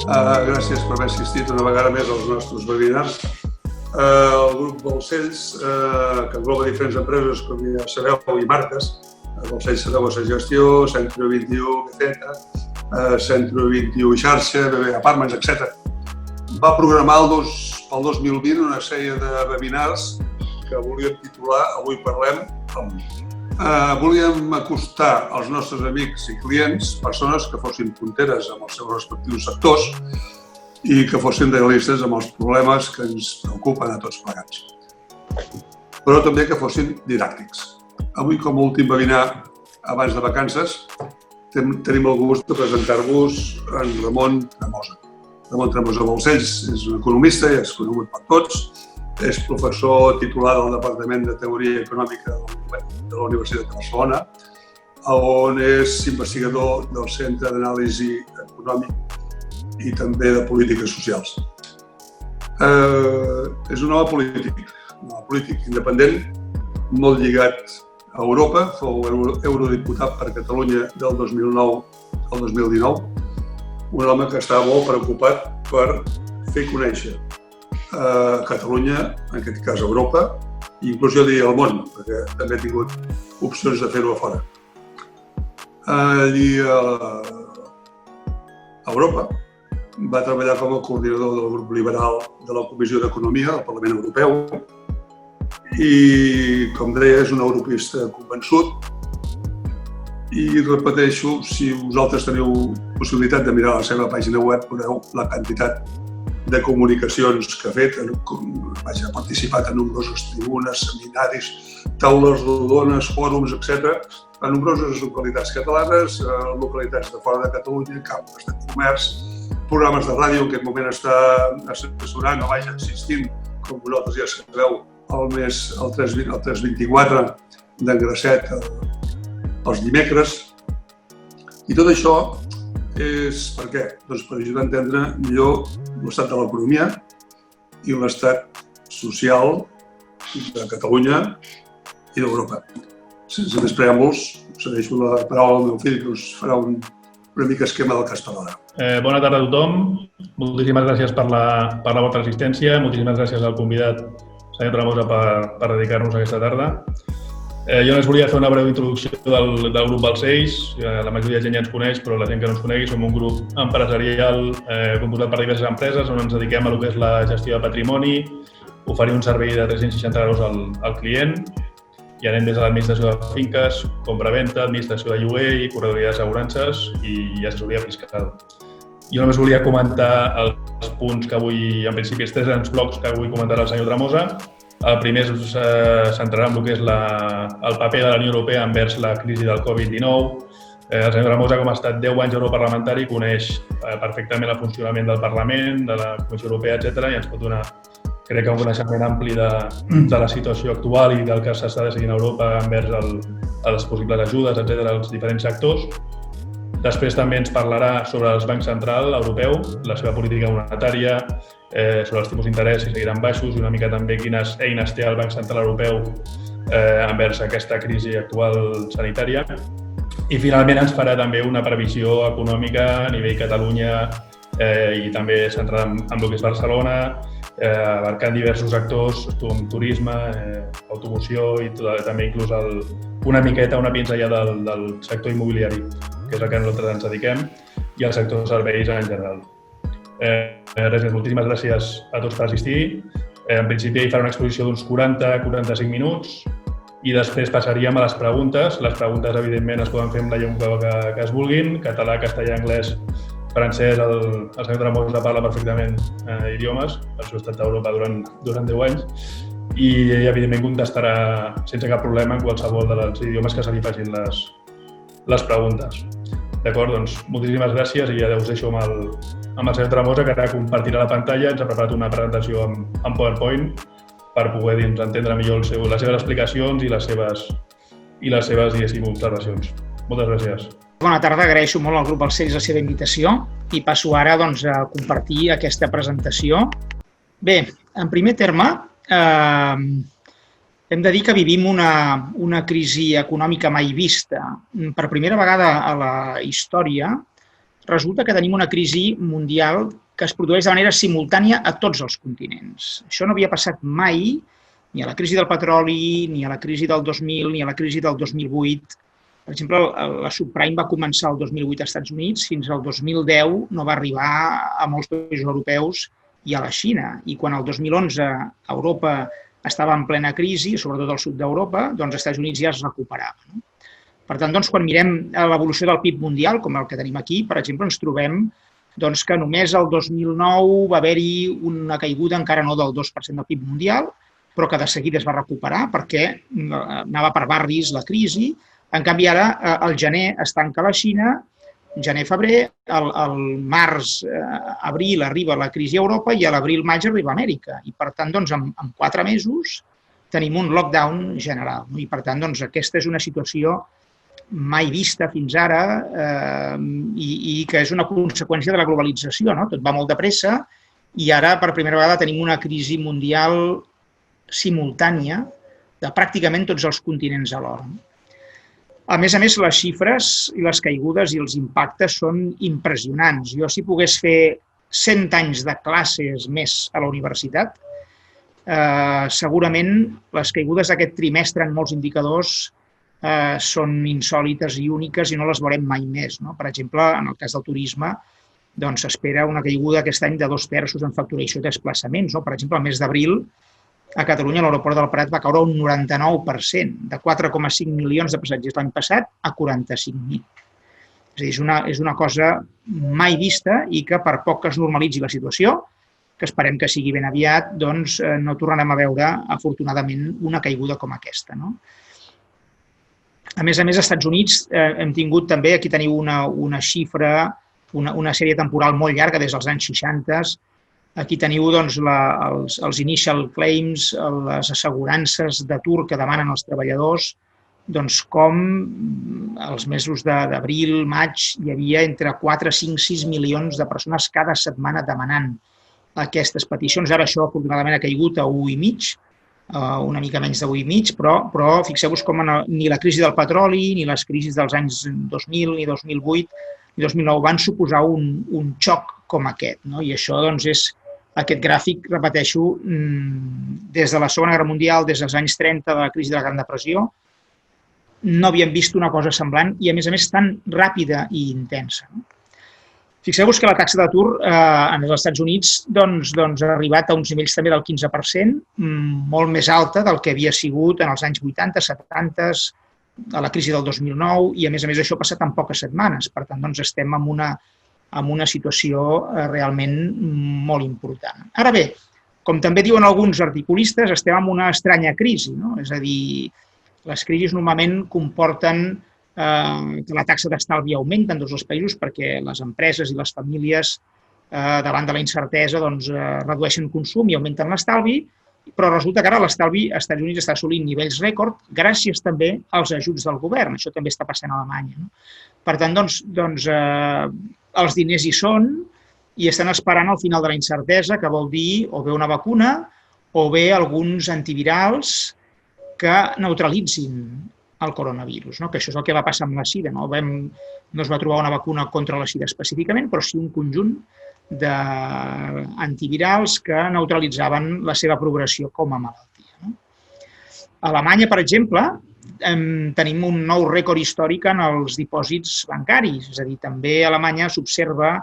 Gràcies per haver assistit una vegada més als nostres webinars. El grup Balcells, que engloba diferents empreses, com ja sabeu, i marques, Balcells Saragossa Gestió, Centro 21 BZ, Centro 21 Xarxa, BB Apartments, etc. Va programar pel 2020 una sèrie de webinars que volíem titular Avui parlem amb. Volíem acostar als nostres amics i clients persones que fossin punteres amb els seus respectius sectors i que fossin realistes amb els problemes que ens preocupen a tots plegats. Però també que fossin didàctics. Avui, com a últim webinar abans de vacances, tenim el gust de presentar-vos en Ramon Tremosa. Ramon Tremosa Balcells és un economista i és conegut per tots. És professor titular del Departament de Teoria Econòmica de la Universitat de Barcelona, on és investigador del Centre d'Anàlisi Econòmic i també de Polítiques Socials. És un home polític independent, molt lligat a Europa, fou eurodiputat per Catalunya del 2009 al 2019, un home que està molt preocupat per fer conèixer a Catalunya, en aquest cas a Europa, i inclús jo diria al món, perquè també he tingut opcions de fer-ho a fora. Allí a Europa va treballar com a coordinador del grup liberal de la Comissió d'Economia del Parlament Europeu i, com deia, és un europeista convençut. I repeteixo, si vosaltres teniu possibilitat de mirar la seva pàgina web, veureu la quantitat de comunicacions que ha fet. Ha participat en nombroses tribunes, seminaris, taules rodones, fòrums, etc. a nombroses localitats catalanes, localitats de fora de Catalunya, cambres de comerç, programes de ràdio. En aquest moment està assessorant, o vaja, existint, com vosaltres ja sabeu, el 324 d'en Grasset els dimecres. I tot això és per què? Doncs per ajudar a entendre millor l'estat de l'economia i l'estat social de Catalunya i d'Europa. Sense més preàmbuls, cedeixo la paraula al meu fill, que us farà una mica esquema del cas per l'hora. Bona tarda a tothom. Moltíssimes gràcies per la vostra assistència. Moltíssimes gràcies al convidat, senyor Tremosa, per dedicar-nos aquesta tarda. Jo només volia fer una breu introducció del grup Balcells. La majoria de gent ja ens coneix, però la gent que no ens conegui, som un grup empresarial composat per diverses empreses on ens dediquem a lo que és la gestió de patrimoni, oferir un servei de 360 graus al client i anem des de l'administració de finques, compra-venta, administració de lloguer i corredoria d'assegurances i assessoria fiscal. Jo només volia comentar els punts que avui, en principi, els tres grans blocs que avui comentarà el senyor Tremosa. El primer es centrarà en el que és el paper de la Unió Europea envers la crisi del Covid-19. El senyor Tremosa, com ha estat 10 anys europarlamentari, coneix perfectament el funcionament del Parlament, de la Comissió Europea, etc. i ens pot donar, crec, un coneixement ampli de la situació actual i del que s'està decidint a Europa envers les possibles ajudes, etc., als diferents sectors. Després també ens parlarà sobre el Banc Central Europeu, la seva política monetària, sobre els tipus d'interès si seguiran baixos i una mica també quines eines té el Banc Central Europeu envers aquesta crisi actual sanitària. I finalment ens farà també una previsió econòmica a nivell Catalunya i també centrada en el que és Barcelona, abarcant diversos sectors com turisme, automoció i també inclús una miqueta, una pinzellada del sector immobiliari, que és el que nosaltres ens dediquem, i el sector serveis en general. Res més, moltíssimes gràcies a tots per assistir. En principi hi farà una exposició d'uns 40-45 minuts i després passaríem a les preguntes. Les preguntes, evidentment, es poden fer en la llengua que es vulguin, català, castellà, anglès, francès. El senyor Tremosa parla perfectament idiomes, per això ha estat a Europa durant 10 anys i, evidentment, contestarà sense cap problema en qualsevol dels idiomes que se li facin les preguntes. D'acord, doncs, moltíssimes gràcies i ja us deixo amb el senyor Tremosa, que ara compartirà la pantalla. Ens ha preparat una presentació en PowerPoint per poder entendre millor les seves explicacions i les seves, diguéssim, observacions. Moltes gràcies. Bona tarda, agraeixo molt al grup Balcells la seva invitació i passo ara a compartir aquesta presentació. Bé, en primer terme, hem de dir que vivim una crisi econòmica mai vista. Per primera vegada a la història resulta que tenim una crisi mundial que es produeix de manera simultània a tots els continents. Això no havia passat mai, ni a la crisi del petroli, ni a la crisi del 2000, ni a la crisi del 2008. Per exemple, la subprime va començar el 2008 als Estats Units, fins al 2010 no va arribar a molts països europeus i a la Xina. I quan el 2011 Europa estava en plena crisi, sobretot al sud d'Europa, doncs als Estats Units ja es recuperava. Per tant, doncs, quan mirem l'evolució del PIB mundial, com el que tenim aquí, per exemple, ens trobem doncs, que només el 2009 va haver-hi una caiguda encara no del 2% del PIB mundial, però que de seguida es va recuperar perquè anava per barris la crisi. En canvi, ara, al gener es tanca la Xina, gener-febrer, al març, abril arriba la crisi a Europa i a l'abril-maig arriba a Amèrica. I, per tant, doncs, en 4 mesos tenim un lockdown general. I, per tant, doncs, aquesta és una situació mai vista fins ara i que és una conseqüència de la globalització. Tot va molt de pressa i ara, per primera vegada, tenim una crisi mundial simultània de pràcticament tots els continents alhora. A més, les xifres i les caigudes i els impactes són impressionants. Jo, si pogués fer 100 anys de classes més a la universitat, segurament les caigudes d'aquest trimestre en molts indicadors són insòlites i úniques i no les veurem mai més. Per exemple, en el cas del turisme, s'espera una caiguda aquest any de 2/3 en facturació i desplaçaments. Per exemple, al mes d'abril, a Catalunya, a l'aeroport del Prat va caure un 99%, de 4,5 milions de passatgers l'any passat a 45.000. És a dir, és una cosa mai vista i que per poc que es normalitzi la situació, que esperem que sigui ben aviat, doncs no tornarem a veure, afortunadament, una caiguda com aquesta. A més, als Estats Units hem tingut també, aquí teniu una xifra, una sèrie temporal molt llarga des dels anys 60. Aquí teniu els initial claims, les assegurances d'atur que demanen els treballadors, com els mesos d'abril, maig, hi havia entre 4, 5, 6 milions de persones cada setmana demanant aquestes peticions. Ara això, afortunadament, ha caigut a 1,5, una mica menys de 1,5, però fixeu-vos com ni la crisi del petroli, ni les crisis dels anys 2000, ni 2008, ni 2009 van suposar un xoc com aquest. I això és aquest gràfic, repeteixo, des de la Segona Guerra Mundial, des dels anys 30, de la crisi de la Gran Depressió, no havíem vist una cosa semblant i, a més, tan ràpida i intensa. Fixeu-vos que la taxa d'atur en els Estats Units ha arribat a uns nivells també del 15%, molt més alta del que havia sigut en els anys 80, 70, a la crisi del 2009, i, a més, això ha passat en poques setmanes. Per tant, estem en una situació realment molt important. Ara bé, com també diuen alguns articulistes, estem en una estranya crisi. És a dir, les crisis normalment comporten que la taxa d'estalvi augmenta en tots els països perquè les empreses i les famílies, davant de la incertesa, redueixen consum i augmenten l'estalvi, però resulta que ara l'estalvi als Estats Units està assolint nivells rècord gràcies també als ajuts del govern. Això també està passant a Alemanya. Per tant, els diners hi són i estan esperant al final de la incertesa, que vol dir o bé una vacuna o bé alguns antivirals que neutralitzin el coronavirus, que això és el que va passar amb la sida. No es va trobar una vacuna contra la sida específicament, però sí un conjunt d'antivirals que neutralitzaven la seva progressió com a malaltia. A Alemanya, per exemple, tenim un nou rècord històric en els dipòsits bancaris. És a dir, també a Alemanya s'observa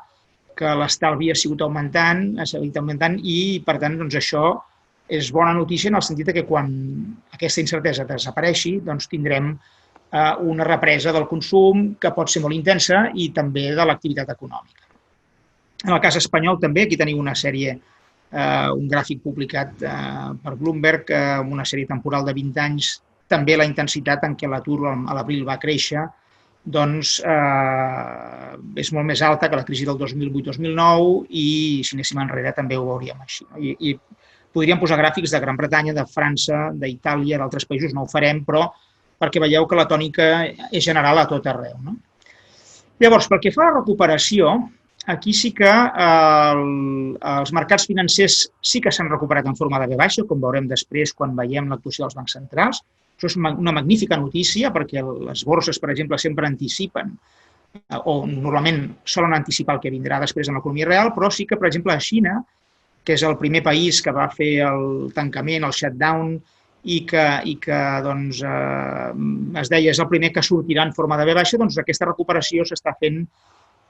que l'estalvi ha seguit augmentant i, per tant, això és bona notícia en el sentit que quan aquesta incertesa desapareixi, tindrem una represa del consum que pot ser molt intensa i també de l'activitat econòmica. En el cas espanyol també, aquí teniu una sèrie, un gràfic publicat per Bloomberg, amb una sèrie temporal de 20 anys, també la intensitat en què l'atur a l'abril va créixer, és molt més alta que la crisi del 2008-2009 i si anéssim enrere també ho veuríem així. I podríem posar gràfics de Gran Bretanya, de França, d'Itàlia, d'altres països, no ho farem, però perquè veieu que la tònica és general a tot arreu. Llavors, pel que fa a la recuperació, aquí sí que els mercats financers sí que s'han recuperat en forma de V baixa, com veurem després quan veiem l'actuació dels bancs centrals. Això és una magnífica notícia perquè les borses, per exemple, sempre anticipen o normalment solen anticipar el que vindrà després en l'economia real, però sí que, per exemple, a Xina, que és el primer país que va fer el tancament, el shutdown, i que doncs, es deia és el primer que sortirà en forma de V baixa, doncs aquesta recuperació s'està fent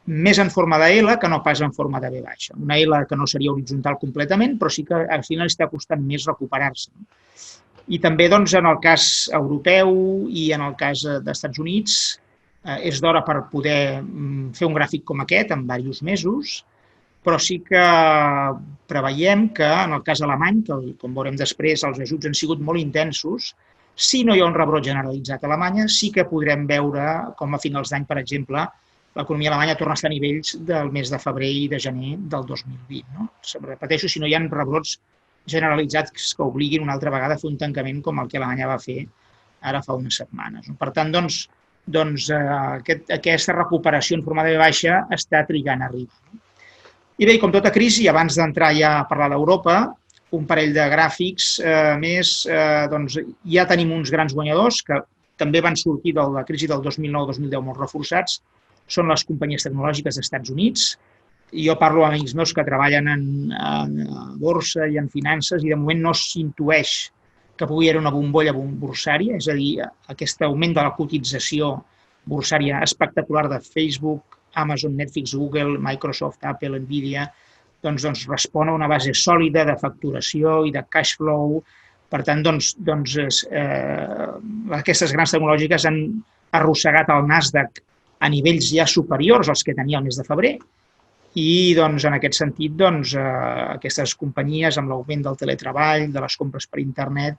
més en forma de L que no pas en forma de V baixa. Una L que no seria horitzontal completament, però sí que al final està costant més recuperar-se. I també doncs, en el cas europeu i en el cas dels Estats Units és d'hora per poder fer un gràfic com aquest en diversos mesos, però sí que preveiem que en el cas alemany, que com veurem després els ajuts han sigut molt intensos, si no hi ha un rebrot generalitzat a Alemanya, sí que podrem veure com a finals d'any, per exemple, l'economia alemanya torna a estar a nivells del mes de febrer i de gener del 2020. No? Repeteixo, si no hi ha rebrots generalitzats que obliguin una altra vegada a fer un tancament com el que Alemanya va fer ara fa unes setmanes. Per tant, aquesta recuperació en forma de V baixa està trigant a arribar. I bé, com tota crisi, abans d'entrar ja a parlar d'Europa, un parell de gràfics més, doncs ja tenim uns grans guanyadors que també van sortir de la crisi del 2009-2010 molt reforçats, són les companyies tecnològiques dels Estats Units. Jo parlo amb amics meus que treballen en borsa i en finances i de moment no s'intueix que pugui haver una bombolla borsària, és a dir, aquest augment de la cotització borsària espectacular de Facebook, Amazon, Netflix, Google, Microsoft, Apple, Nvidia, doncs respon a una base sòlida de facturació i de cash flow. Per tant, aquestes grans tecnològiques han arrossegat el Nasdaq a nivells ja superiors als que tenia el mes de febrer i en aquest sentit aquestes companyies amb l'augment del teletreball, de les compres per internet,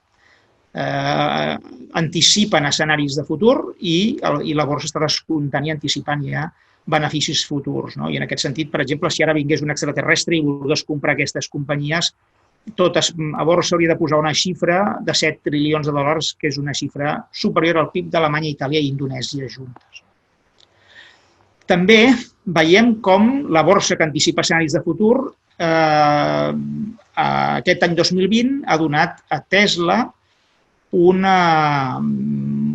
anticipen escenaris de futur i la borsa està descomptant i anticipant ja beneficis futurs. I en aquest sentit, per exemple, si ara vingués un extraterrestre i volgués comprar aquestes companyies, totes a borsa hauria de posar una xifra de 7 trilions de dòlars, que és una xifra superior al PIB d'Alemanya, Itàlia i Indonèsia juntes. També veiem com la borsa que anticipa escenaris de futur aquest any 2020 ha donat a Tesla una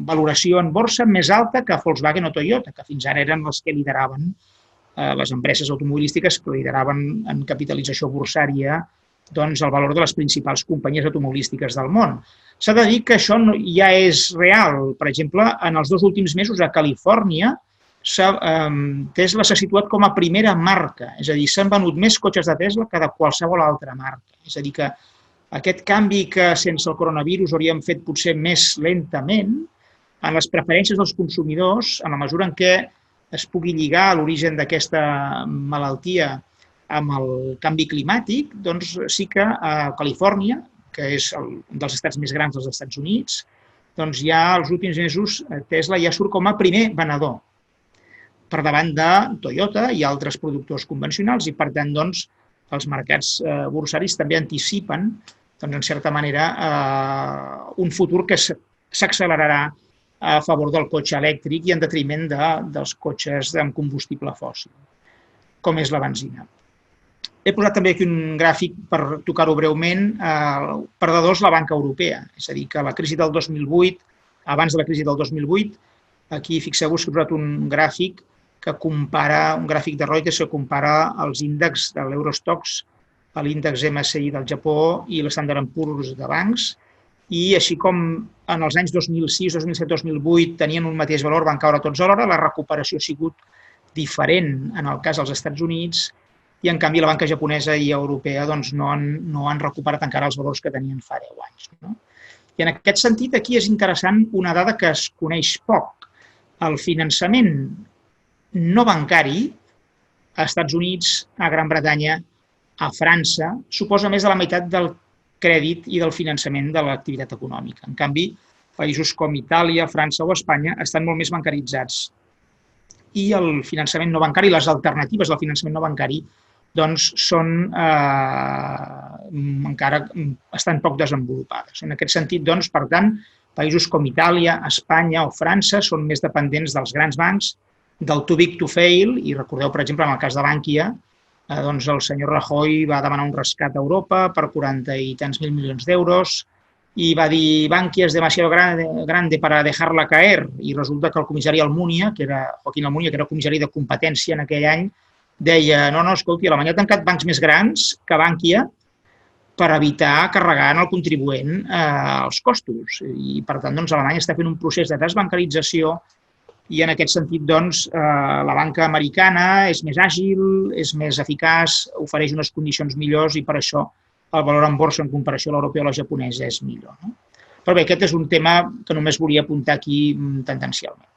valoració en borsa més alta que Volkswagen o Toyota, que fins ara eren les que lideraven, les empreses automobilístiques que lideraven en capitalització borsària el valor de les principals companyies automobilístiques del món. S'ha de dir que això ja és real. Per exemple, en els 2 últims mesos a Califòrnia, Tesla s'ha situat com a primera marca, és a dir, s'han venut més cotxes de Tesla que de qualsevol altra marca. És a dir, que aquest canvi que sense el coronavirus hauríem fet potser més lentament, en les preferències dels consumidors, en la mesura en què es pugui lligar a l'origen d'aquesta malaltia amb el canvi climàtic, doncs sí que a Califòrnia, que és un dels estats més grans dels Estats Units, doncs ja als últims mesos Tesla ja surt com a primer venedor per davant de Toyota i altres productors convencionals i, per tant, els mercats borsaris també anticipen, en certa manera, un futur que s'accelerarà a favor del cotxe elèctric i en detriment dels cotxes amb combustible fòssil, com és la benzina. He posat també aquí un gràfic per tocar-ho breument, perdedors la banca europea, és a dir, que la crisi del 2008, abans de la crisi del 2008, aquí fixeu-vos que he posat un gràfic que compara, un gràfic de Reuters que compara els índexs de l'Eurostoxx, l'índex MSCI del Japó i l'Standard & Poor's de bancs, i així com en els anys 2006, 2007, 2008 tenien un mateix valor, van caure tots alhora, la recuperació ha sigut diferent en el cas dels Estats Units i, en canvi, la banca japonesa i europea no han recuperat encara els valors que tenien fa 10 anys. I en aquest sentit, aquí és interessant una dada que es coneix poc. El finançament no bancari a Estats Units, a Gran Bretanya, a França, suposa més de la meitat del crèdit i del finançament de l'activitat econòmica. En canvi, països com Itàlia, França o Espanya estan molt més bancaritzats. I el finançament no bancari, les alternatives del finançament no bancari, encara estan poc desenvolupades. En aquest sentit, per tant, països com Itàlia, Espanya o França són més dependents dels grans bancs, del too big to fail, i recordeu, per exemple, en el cas de Bankia, el senyor Rajoy va demanar un rescat a Europa per 40 i tants mil milions d'euros, i va dir Bankia es demasiado grande para dejarla caer, i resulta que el comissari Almunia, Joaquín Almunia, que era el comissari de competència en aquell any, deia, no, escolti, Alemanya ha tancat bancs més grans que Bankia per evitar carregar en el contribuent els costos. I, per tant, Alemanya està fent un procés de desbancarització i, en aquest sentit, la banca americana és més àgil, és més eficaç, ofereix unes condicions millors i, per això, el valor en borsa en comparació a l'europea o a la japonesa és millor. Però bé, aquest és un tema que només volia apuntar aquí tendencialment.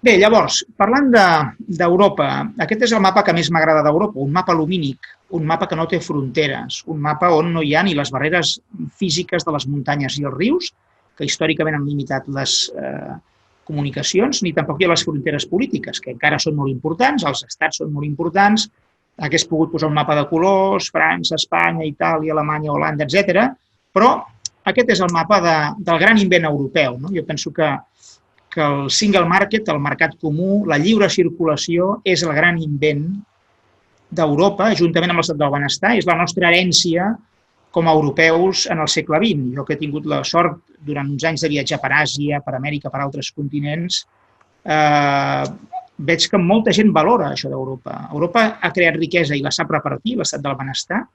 Bé, llavors, parlant d'Europa, aquest és el mapa que més m'agrada d'Europa, un mapa lumínic, un mapa que no té fronteres, un mapa on no hi ha ni les barreres físiques de les muntanyes i els rius, que històricament han limitat les comunicacions, ni tampoc hi ha les fronteres polítiques, que encara són molt importants, els estats són molt importants, hagués pogut posar un mapa de colors, França, Espanya, Itàlia, Alemanya, Holanda, etc. Però aquest és el mapa del gran invent europeu. Jo penso que el single market, el mercat comú, la lliure circulació, és el gran invent d'Europa, juntament amb l'estat del benestar, és la nostra herència com a europeus en el segle XX. Jo que he tingut la sort durant uns anys de viatjar per Àsia, per Amèrica, per altres continents, veig que molta gent valora això d'Europa. Europa ha creat riquesa i la sap repartir, l'estat del benestar,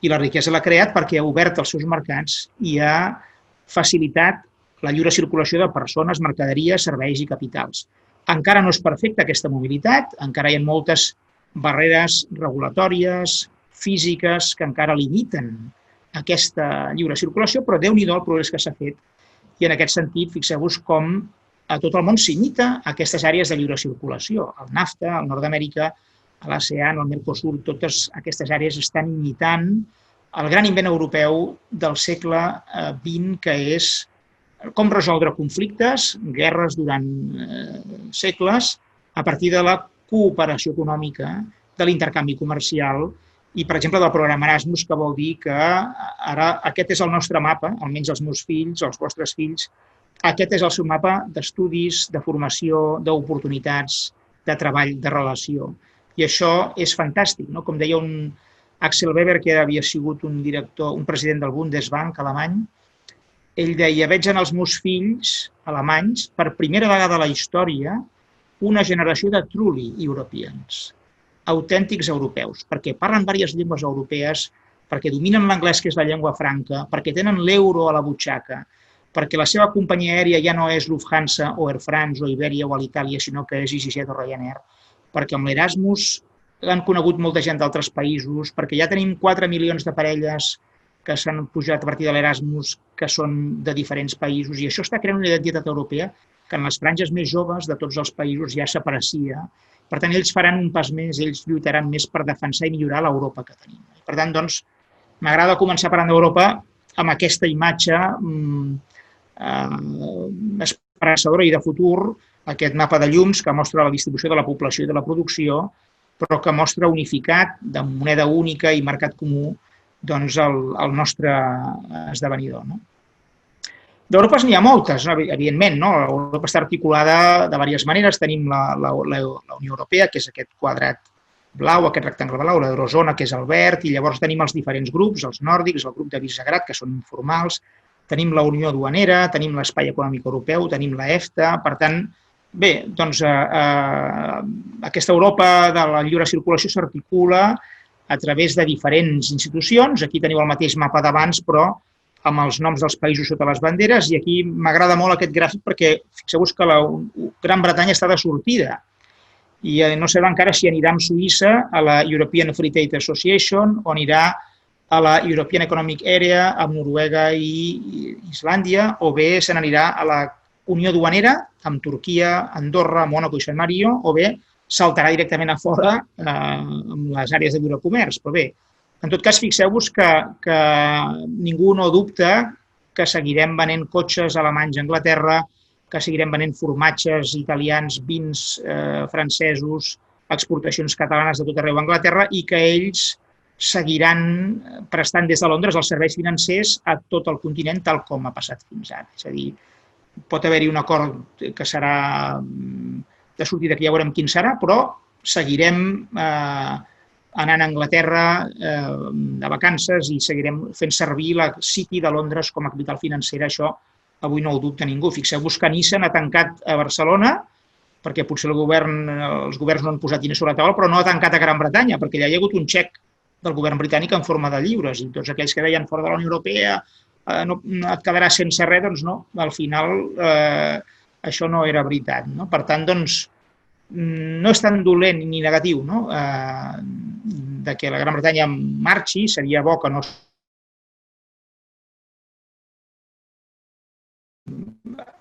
i la riquesa l'ha creat perquè ha obert els seus mercats i ha facilitat la lliure circulació de persones, mercaderies, serveis i capitals. Encara no és perfecta aquesta mobilitat, encara hi ha moltes barreres regulatòries, físiques, que encara limiten aquesta lliure circulació, però Déu-n'hi-do el progrés que s'ha fet. I en aquest sentit, fixeu-vos com a tot el món s'imita aquestes àrees de lliure circulació. El NAFTA, el Nord d'Amèrica, l'ASEAN, el Mercosur, totes aquestes àrees estan imitant el gran invent europeu del segle XX, que és com resoldre conflictes, guerres durant segles, a partir de la cooperació econòmica, de l'intercanvi comercial i, per exemple, del programa Erasmus, que vol dir que ara aquest és el nostre mapa, almenys els meus fills, els vostres fills, aquest és el seu mapa d'estudis, de formació, d'oportunitats, de treball, de relació. I això és fantàstic, no? Com deia un Axel Weber, que havia sigut un director, un president del Bundesbank alemany, ell deia, veig en els meus fills alemanys, per primera vegada a la història, una generació de truly Europeans, autèntics europeus, perquè parlen diverses llengües europees, perquè dominen l'anglès, que és la llengua franca, perquè tenen l'euro a la butxaca, perquè la seva companyia aèria ja no és Lufthansa o Air France o Iberia o Alitalia, sinó que és EasyJet o Ryanair, perquè amb l'Erasmus l'han conegut molta gent d'altres països, perquè ja tenim 4 milions de parelles que s'han pujat a partir de l'Erasmus, que són de diferents països, i això està creant una identitat europea que en les franges més joves de tots els països ja s'aprecia. Per tant, ells faran un pas més, ells lluitaran més per defensar i millorar l'Europa que tenim. Per tant, doncs, m'agrada començar parlant d'Europa amb aquesta imatge esperançadora i de futur, aquest mapa de llums que mostra la distribució de la població i de la producció, però que mostra unificat, de moneda única i mercat comú, doncs el nostre esdevenidor. D'Europes n'hi ha moltes, evidentment. Europa està articulada de diverses maneres. Tenim la Unió Europea, que és aquest quadrat blau, aquest rectangle blau, l'eurozona, que és el verd, i llavors tenim els diferents grups, els nòrdics, el grup de Visegrad, que són informals, tenim la Unió Duanera, tenim l'Espai Econòmic Europeu, tenim la EFTA. Per tant, bé, doncs aquesta Europa de la lliure circulació s'articula a través de diferents institucions. Aquí teniu el mateix mapa d'abans, però amb els noms dels països sota les banderes, i aquí m'agrada molt aquest gràfic perquè fixeu-vos que la Gran Bretanya està de sortida i no sabem encara si anirà amb Suïssa a la European Free Trade Association o anirà a la European Economic Area amb Noruega i Islàndia, o bé se n'anirà a la Unió Duanera amb Turquia, Andorra, Mònaco i San Marino, o bé saltarà directament a fora amb les àrees de lliure comerç. Però bé, en tot cas, fixeu-vos que ningú no dubta que seguirem venent cotxes alemanys a Anglaterra, que seguirem venent formatges italians, vins francesos, exportacions catalanes de tot arreu a Anglaterra, i que ells seguiran prestant des de Londres els serveis financers a tot el continent, tal com ha passat fins ara. És a dir, pot haver-hi un acord que serà de sortida, que ja veurem quin serà, però seguirem anant a Anglaterra de vacances i seguirem fent servir la City de Londres com a capital financera. Això avui no ho dubta ningú. Fixeu-vos que Nissan ha tancat a Barcelona, perquè potser els governs no han posat diners sobre la taula, però no ha tancat a Gran Bretanya, perquè ja hi ha hagut un xec del govern britànic en forma de lliures, i tots aquells que deien fora de la Unió Europea no et quedaràs sense res, doncs no, al final això no era veritat. No? Per tant, doncs, no és tan dolent ni negatiu, no? De que la Gran Bretanya marxi, seria bo que no...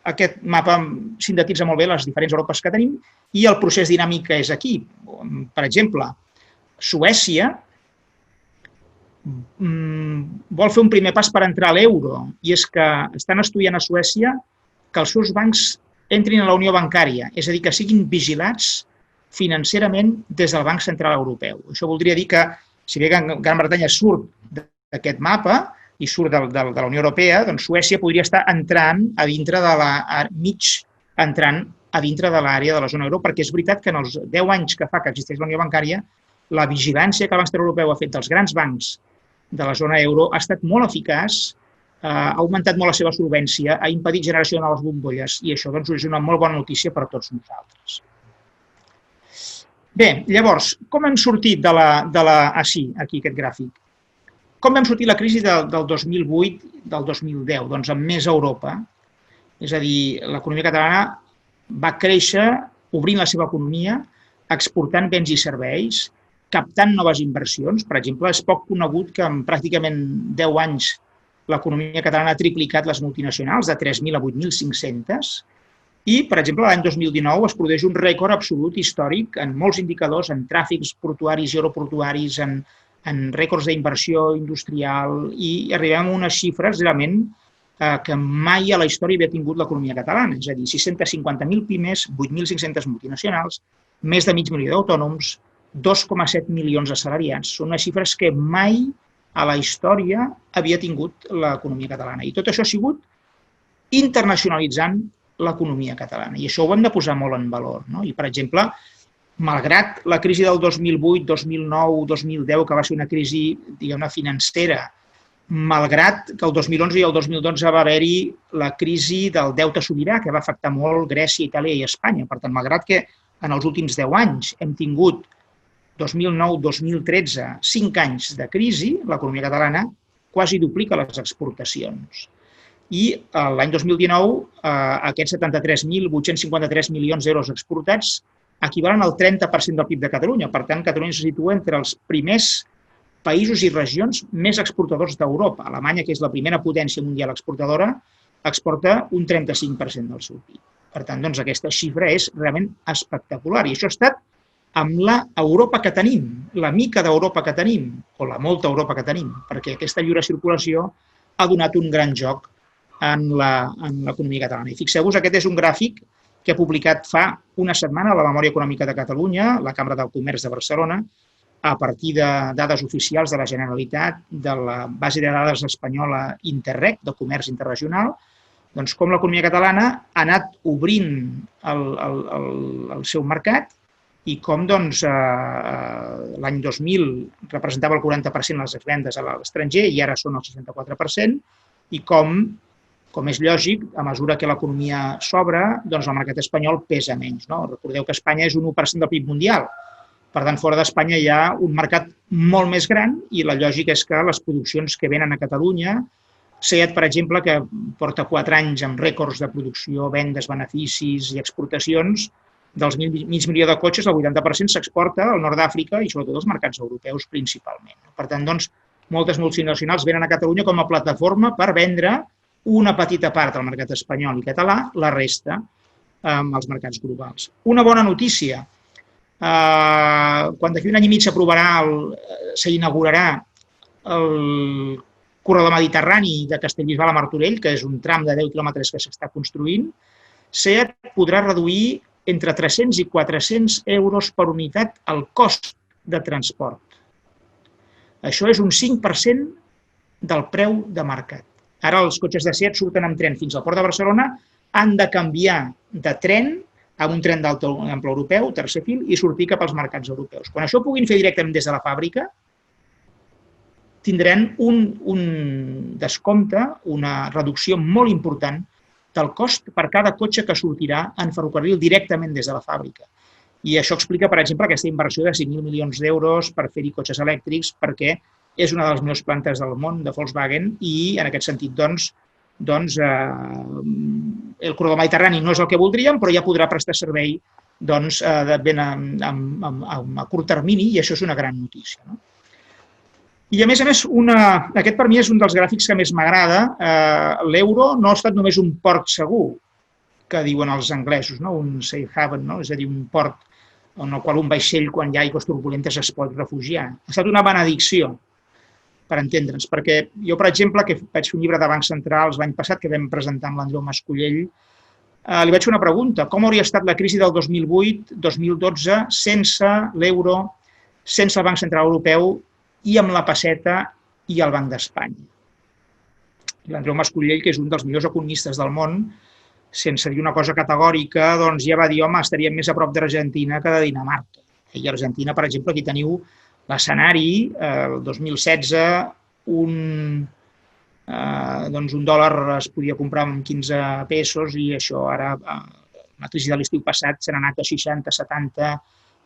Aquest mapa sintetitza molt bé les diferents Europes que tenim i el procés dinàmic que és aquí. Per exemple, Suècia vol fer un primer pas per entrar a l'euro, i és que estan estudiant a Suècia que els seus bancs entrin a la Unió Bancària, és a dir, que siguin vigilats financerament des del Banc Central Europeu. Això voldria dir que, si bé Gran Bretanya surt d'aquest mapa i surt de la Unió Europea, doncs Suècia podria estar entrant a dintre de l'àrea de la zona euro, perquè és veritat que en els 10 anys que fa que existeix la Unió Bancària, la vigilància que el Banc Central Europeu ha fet dels grans bancs de la zona euro ha estat molt eficaç, ha augmentat molt la seva solvència, ha impedit generació de noves bombolles, i això doncs, és una molt bona notícia per a tots nosaltres. Bé, llavors, com hem sortit aquí aquest gràfic? Com vam sortir la crisi del 2008, del 2010? Doncs amb més Europa, és a dir, l'economia catalana va créixer obrint la seva economia, exportant béns i serveis, captant noves inversions. Per exemple, és poc conegut que en pràcticament 10 anys l'economia catalana ha triplicat les multinacionals, de 3.000 a 8.500, i, per exemple, l'any 2019 es produeix un rècord absolut històric en molts indicadors, en tràfics portuaris i aeroportuaris, en rècords d'inversió industrial, i arribem a unes xifres realment que mai a la història havia tingut l'economia catalana, és a dir, 650.000 pimes, 8.500 multinacionals, més de mig milió d'autònoms, 2,7 milions d'assalariats. Són unes xifres que mai a la història havia tingut l'economia catalana. I tot això ha sigut internacionalitzant l'economia catalana. I això ho hem de posar molt en valor. No? I, per exemple, malgrat la crisi del 2008, 2009, 2010, que va ser una crisi, diguem-ne, financera, malgrat que el 2011 i el 2012 va haver-hi la crisi del deute sobirà, que va afectar molt Grècia, Itàlia i Espanya. Per tant, malgrat que en els últims 10 anys hem tingut 2009-2013, 5 anys de crisi, l'economia catalana quasi duplica les exportacions. I l'any 2019, aquests 73.853 milions d'euros exportats equivalen al 30% del PIB de Catalunya. Per tant, Catalunya se situa entre els primers països i regions més exportadors d'Europa. Alemanya, que és la primera potència mundial exportadora, exporta un 35% del seu PIB. Per tant, doncs, aquesta xifra és realment espectacular. I això ha estat amb l'Europa que tenim, la mica d'Europa que tenim, o la molta Europa que tenim, perquè aquesta lliure circulació ha donat un gran joc en l'economia catalana. I fixeu-vos, aquest és un gràfic que ha publicat fa una setmana la Memòria Econòmica de Catalunya, la Cambra del Comerç de Barcelona, a partir de dades oficials de la Generalitat, de la base de dades espanyola Interreg, de comerç internacional, doncs com l'economia catalana ha anat obrint el seu mercat i com doncs, l'any 2000 representava el 40% les vendes a l'estranger i ara són el 64%, i com és lògic, a mesura que l'economia s'obre, doncs el mercat espanyol pesa menys. No? Recordeu que Espanya és un 1% del PIB mundial. Per tant, fora d'Espanya hi ha un mercat molt més gran i la lògica és que les produccions que venen a Catalunya, SEAT, per exemple, que porta 4 anys amb rècords de producció, vendes, beneficis i exportacions, dels mig milió de cotxes, el 80% s'exporta al nord d'Àfrica i sobretot als mercats europeus principalment. Per tant, doncs, moltes multinacionals venen a Catalunya com a plataforma per vendre una petita part al mercat espanyol i català, la resta als mercats globals. Una bona notícia, quan d'aquí un any i mig s'inaugurarà el corredor mediterrani de Castellbisbal a Martorell, que és un tram de 10 quilòmetres que s'està construint, SEAT podrà reduir entre 300 i 400 euros per unitat el cost de transport. Això és un 5% del preu de mercat. Ara els cotxes de SEAT surten amb tren fins al Port de Barcelona, han de canviar de tren amb un tren d'alt ample europeu, tercer fil, i sortir cap als mercats europeus. Quan això ho puguin fer directament des de la fàbrica, tindran un descompte, una reducció molt important del cost per cada cotxe que sortirà en ferrocarril directament des de la fàbrica. I això explica, per exemple, aquesta inversió de 5.000 milions d'euros per fer-hi cotxes elèctrics, perquè és una de les millors plantes del món de Volkswagen i, en aquest sentit, el corredor mediterrani no és el que voldríem, però ja podrà prestar servei ben a curt termini i això és una gran notícia. I, a més, aquest per mi és un dels gràfics que més m'agrada. L'euro no ha estat només un port segur, que diuen els anglesos, un safe haven, és a dir, un port en el qual un vaixell, quan hi ha aigües turbulentes, es pot refugiar. Ha estat una benedicció, per entendre'ns, perquè jo, per exemple, que vaig fer un llibre de bancs centrals l'any passat, que vam presentar amb l'Andreu Mascollell, li vaig fer una pregunta: com hauria estat la crisi del 2008-2012 sense l'euro, sense el Banc Central Europeu i amb la pesseta i el Banc d'Espanya? L'Andreu Mascollell, que és un dels millors economistes del món, sense dir una cosa categòrica, doncs ja va dir, home, estaríem més a prop d'Argentina que de Dinamarca. I a Argentina, per exemple, aquí teniu l'escenari, el 2016, un dòlar es podia comprar amb 15 pesos i això ara, la crisi de l'estiu passat, se n'ha anat a 60, 70.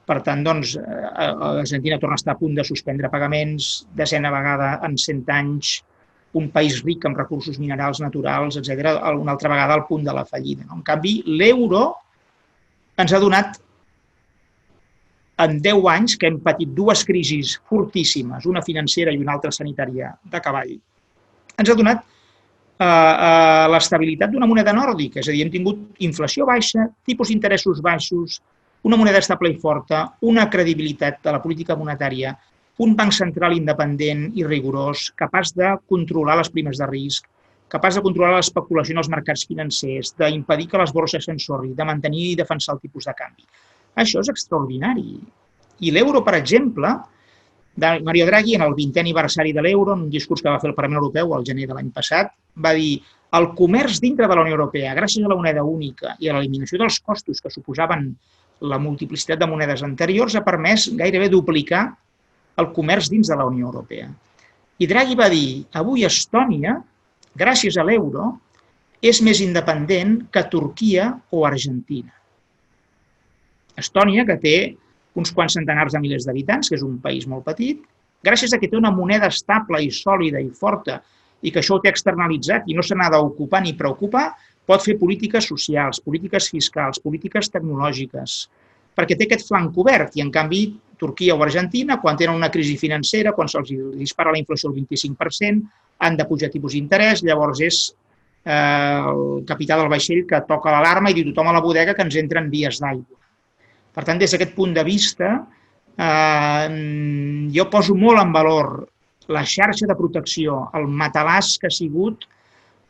Per tant, Argentina torna a estar a punt de suspendre pagaments, desena vegada en 100 anys, un país ric amb recursos minerals naturals, etc., una altra vegada al punt de la fallida. En canvi, l'euro ens ha donat, en 10 anys, que hem patit dues crisis fortíssimes, una financera i una altra sanitària de cavall, ens ha donat l'estabilitat d'una moneda nòrdica. És a dir, hem tingut inflació baixa, tipus d'interessos baixos, una moneda estable i forta, una credibilitat de la política monetària, un banc central independent i rigorós, capaç de controlar les primes de risc, capaç de controlar l'especulació en els mercats financers, d'impedir que les borses s'ensorrin, de mantenir i defensar el tipus de canvi. Això és extraordinari. I l'euro, per exemple, Mario Draghi, en el 20è aniversari de l'euro, en un discurs que va fer el Parlament Europeu al gener de l'any passat, va dir: el comerç dintre de la Unió Europea, gràcies a la moneda única i a l'eliminació dels costos que suposaven la multiplicitat de monedes anteriors, ha permès gairebé duplicar el comerç dins de la Unió Europea. I Draghi va dir: avui Estònia, gràcies a l'euro, és més independent que Turquia o Argentina. Estònia, que té uns quants centenars de milers d'habitants, que és un país molt petit, gràcies a que té una moneda estable i sòlida i forta i que això ho té externalitzat i no se n'ha d'ocupar ni preocupar, pot fer polítiques socials, polítiques fiscals, polítiques tecnològiques, perquè té aquest flanc cobert. I, en canvi, Turquia o Argentina, quan tenen una crisi financera, quan se'ls dispara la inflació al 25%, han de pujar tipus d'interès, llavors és el capità del vaixell que toca l'alarma i diu tothom a la bodega que ens entren vies d'aigua. Per tant, des d'aquest punt de vista, jo poso molt en valor la xarxa de protecció, el matalàs que ha sigut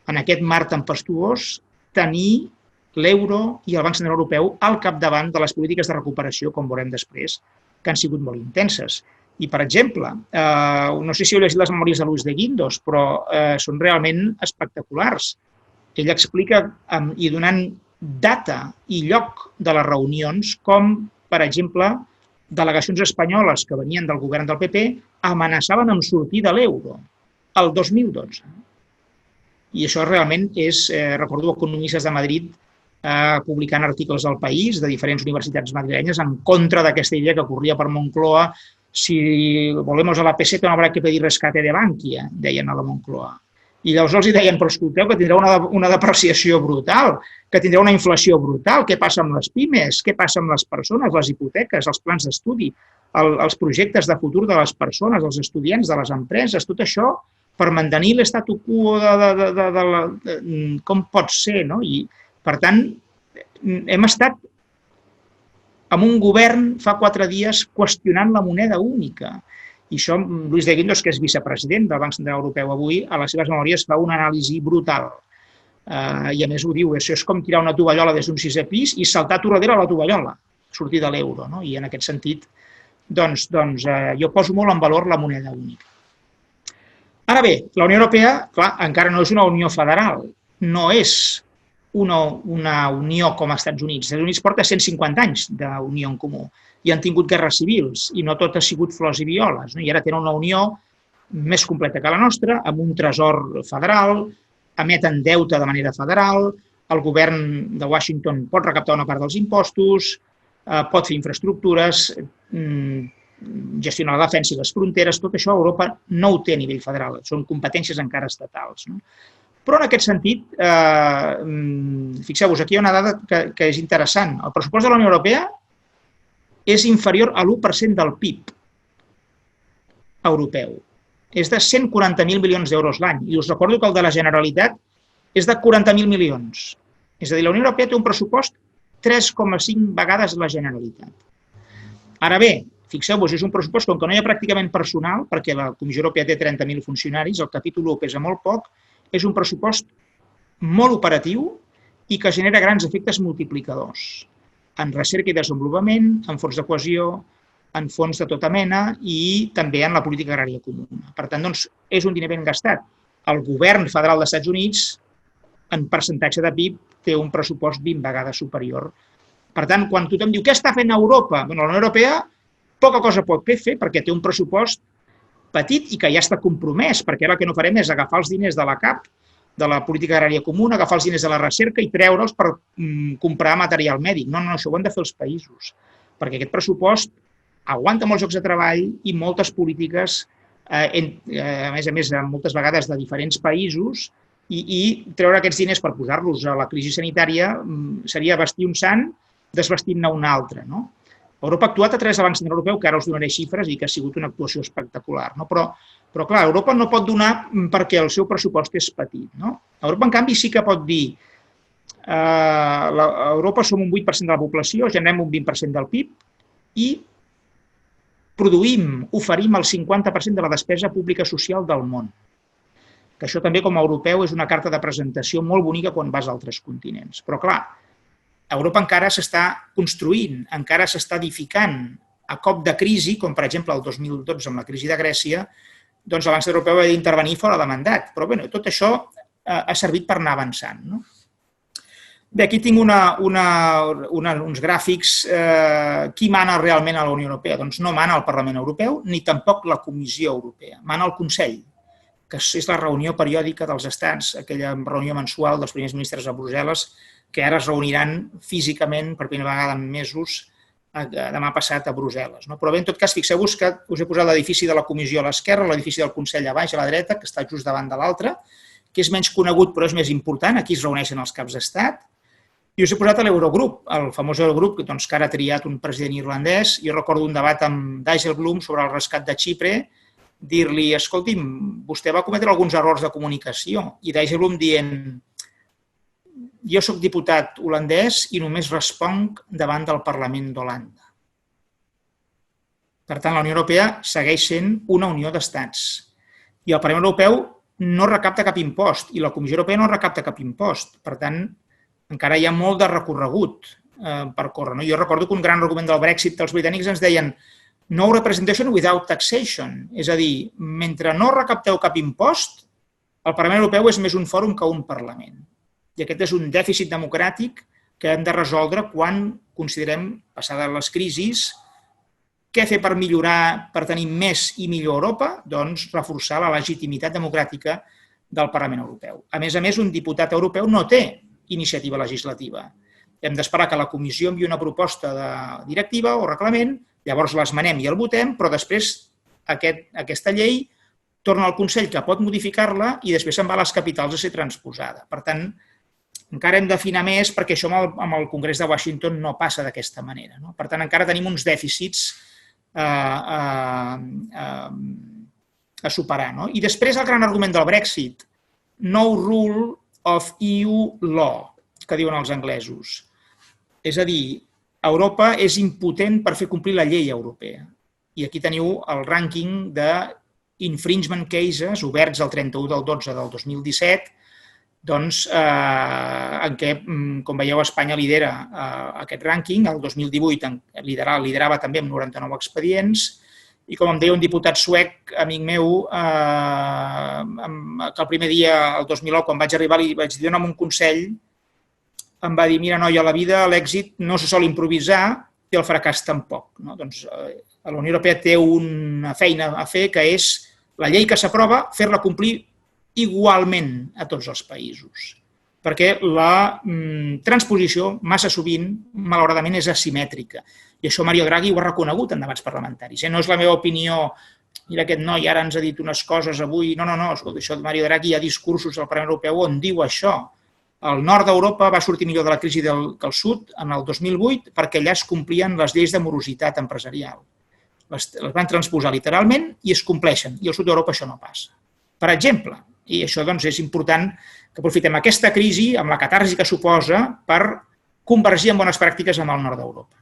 en aquest mar tempestuós tenir l'euro i el Banc Central Europeu al capdavant de les polítiques de recuperació, com veurem després, que han sigut molt intenses. I, per exemple, no sé si heu llegit les memòries de Luis de Guindos, però són realment espectaculars. Ell explica, i donant data i lloc de les reunions, com, per exemple, delegacions espanyoles que venien del govern del PP amenaçaven amb sortir de l'euro el 2012. I això realment és, recordo economistes de Madrid publicant articles al País de diferents universitats madrilenyes en contra d'aquesta idea que corria per Moncloa: si volemos a la peseta no habrá que pedir rescate de Bankia, deien a la Moncloa. I llavors els deien, però escolteu, que tindrà una depreciació brutal, que tindrà una inflació brutal, què passa amb les pimes, què passa amb les persones, les hipoteques, els plans d'estudi, els projectes de futur de les persones, els estudiants, de les empreses, tot això per mantenir l'estatu quo com pot ser, no? I, per tant, hem estat amb un govern fa 4 dies qüestionant la moneda única. I això, Luis de Guindos, que és vicepresident del Banc Central Europeu avui, a les seves memòries fa una anàlisi brutal. I a més ho diu, això és com tirar una tovallola des d'un 6è pis i saltar a tu darrere la tovallola, sortir de l'euro. I en aquest sentit, doncs, jo poso molt en valor la moneda única. Ara bé, la Unió Europea, clar, encara no és una unió federal, no és una unió com als Estats Units. Els Estats Units porta 150 anys d'unió en comú i han tingut guerres civils i no tot ha sigut flors i violes. I ara tenen una unió més completa que la nostra, amb un tresor federal, emeten deute de manera federal, el govern de Washington pot recaptar una part dels impostos, pot fer infraestructures, gestionar la defensa i les fronteres, tot això Europa no ho té a nivell federal, són competències encara estatals. Però en aquest sentit, fixeu-vos, aquí hi ha una dada que és interessant. El pressupost de la Unió Europea és inferior a l'1% del PIB europeu. És de 140.000 milions d'euros l'any. I us recordo que el de la Generalitat és de 40.000 milions. És a dir, la Unió Europea té un pressupost 3,5 vegades la Generalitat. Ara bé, fixeu-vos, és un pressupost com que no hi ha pràcticament personal, perquè la Comissió Europea té 30.000 funcionaris, el capítol 1 pesa molt poc, és un pressupost molt operatiu i que genera grans efectes multiplicadors en recerca i desenvolupament, en fons de cohesió, en fons de tota mena i també en la política agrària comuna. Per tant, doncs, és un diner ben gastat. El govern federal dels Estats Units, en percentatge de PIB, té un pressupost 20 vegades superior. Per tant, quan tothom diu què està fent Europa? La Unió Europea poca cosa pot fer perquè té un pressupost petit i que ja està compromès, perquè ara el que no farem és agafar els diners de la CAP, de la política agrària comuna, agafar els diners de la recerca i treure'ls per comprar material mèdic. No, això ho han de fer els països, perquè aquest pressupost aguanta molts llocs de treball i moltes polítiques, a més a més, moltes vegades de diferents països, i treure aquests diners per posar-los a la crisi sanitària seria vestir un sant desvestint-ne un altre. Europa ha actuat a través del Banc Central Europeu, que ara us donaré xifres i que ha sigut una actuació espectacular. Però clar, Europa no pot donar perquè el seu pressupost és petit. Europa, en canvi, sí que pot dir a Europa som un 8% de la població, generem un 20% del PIB i produïm, oferim el 50% de la despesa pública social del món. Que això també, com a europeu, és una carta de presentació molt bonica quan vas a altres continents. Però, clar, Europa encara s'està construint, encara s'està edificant a cop de crisi, com per exemple el 2012 amb la crisi de Grècia, doncs el Banc Central Europeu va d'intervenir fora de mandat. Però bé, tot això ha servit per anar avançant. Bé, aquí tinc uns gràfics. Qui mana realment a la Unió Europea? Doncs no mana el Parlament Europeu, ni tampoc la Comissió Europea. Mana el Consell, que és la reunió periòdica dels estats, aquella reunió mensual dels primers ministres a Brussel·les, que ara es reuniran físicament per primera vegada en mesos demà passat a Brussel·les. Però bé, en tot cas, fixeu-vos que us he posat l'edifici de la Comissió a l'esquerra, l'edifici del Consell a baix, a la dreta, que està just davant de l'altre, que és menys conegut però és més important, aquí es reuneixen els caps d'estat, i us he posat l'Eurogrup, el famós Eurogrup, que ara ha triat un president irlandès. Jo recordo un debat amb Dijsselbloem sobre el rescat de Xipre, dir-li, escolti'm, vostè va cometre alguns errors de comunicació, i Dijsselbloem dient, jo soc diputat holandès i només responc davant del Parlament d'Holanda. Per tant, la Unió Europea segueix sent una unió d'estats. I el Parlament Europeu no recapta cap impost i la Comissió Europea no recapta cap impost. Per tant, encara hi ha molt de recorregut per córrer. Jo recordo que un gran argument del Brexit dels britànics ens deien no representation without taxation. És a dir, mentre no recapteu cap impost, el Parlament Europeu és més un fòrum que un Parlament. I aquest és un dèficit democràtic que hem de resoldre quan considerem, passades les crisis, què fer per millorar, per tenir més i millor Europa? Doncs reforçar la legitimitat democràtica del Parlament Europeu. A més, un diputat europeu no té iniciativa legislativa. Hem d'esperar que la Comissió enviï una proposta de directiva o reglament, llavors l'esmenem i el votem, però després aquesta llei torna al Consell, que pot modificar-la, i després se'n va a les capitals a ser transposada. Per tant, encara hem d'afinar més perquè això amb el Congrés de Washington no passa d'aquesta manera. Per tant, encara tenim uns dèficits a superar. I després el gran argument del Brexit, no rule of EU law, que diuen els anglesos. És a dir, Europa és impotent per fer complir la llei europea. I aquí teniu el rànquing d'infringement cases oberts el 31 del 12 del 2017, doncs, en què, com veieu, Espanya lidera aquest rànquing. El 2018 liderava també amb 99 expedients i, com em deia un diputat suec, amic meu, que el primer dia, el 2009, quan vaig arribar, li vaig dir dona'm un consell em va dir, mira, noi, a la vida l'èxit no se sol improvisar i el fracàs tampoc. Doncs la Unió Europea té una feina a fer, que és la llei que s'aprova, fer-la complir igualment a tots els països. Perquè la transposició, massa sovint, malauradament, és asimètrica. I això Mario Draghi ho ha reconegut en debats parlamentaris. No és la meva opinió, mira, aquest noi ara ens ha dit unes coses avui. No, escolta, això de Mario Draghi, hi ha discursos al Parlament Europeu on diu això. El nord d'Europa va sortir millor de la crisi que el sud en el 2008 perquè allà es complien les lleis de morositat empresarial. Les van transposar literalment i es compleixen. I al sud d'Europa això no passa. Per exemple, i això doncs, és important que aprofitem aquesta crisi amb la catarsi que suposa per convergir en bones pràctiques amb el nord d'Europa.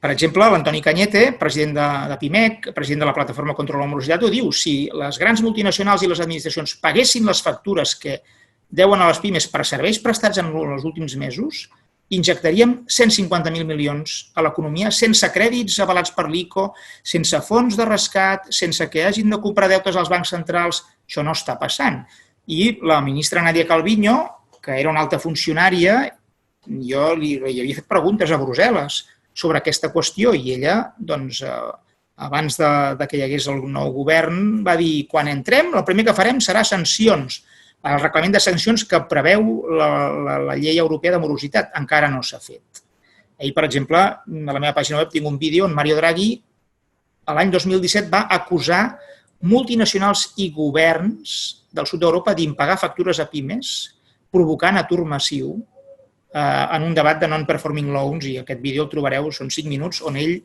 Per exemple, l'Antoni Cañete, president de PIMEC, president de la Plataforma contra la Morositat, ho diu: si les grans multinacionals i les administracions paguessin les factures que deuen a les pimes per serveis prestats en els últims mesos, injectaríem 150.000 milions a l'economia sense crèdits avalats per l'ICO, sense fons de rescat, sense que hagin de comprar deutes als bancs centrals. Això no està passant. I la ministra Nadia Calviño, que era una alta funcionària, jo li havia fet preguntes a Brussel·les sobre aquesta qüestió i ella, doncs, abans que hi hagués el nou govern, va dir: quan entrem, el primer que farem serà sancions. El reglament de sancions que preveu la llei europea de morositat encara no s'ha fet. Ahir, per exemple, a la meva pàgina web tinc un vídeo on Mario Draghi l'any 2017 va acusar multinacionals i governs del sud d'Europa d'impagar factures a pimes, provocant atur massiu en un debat de non-performing loans, i aquest vídeo el trobareu, són 5 minuts, on ell,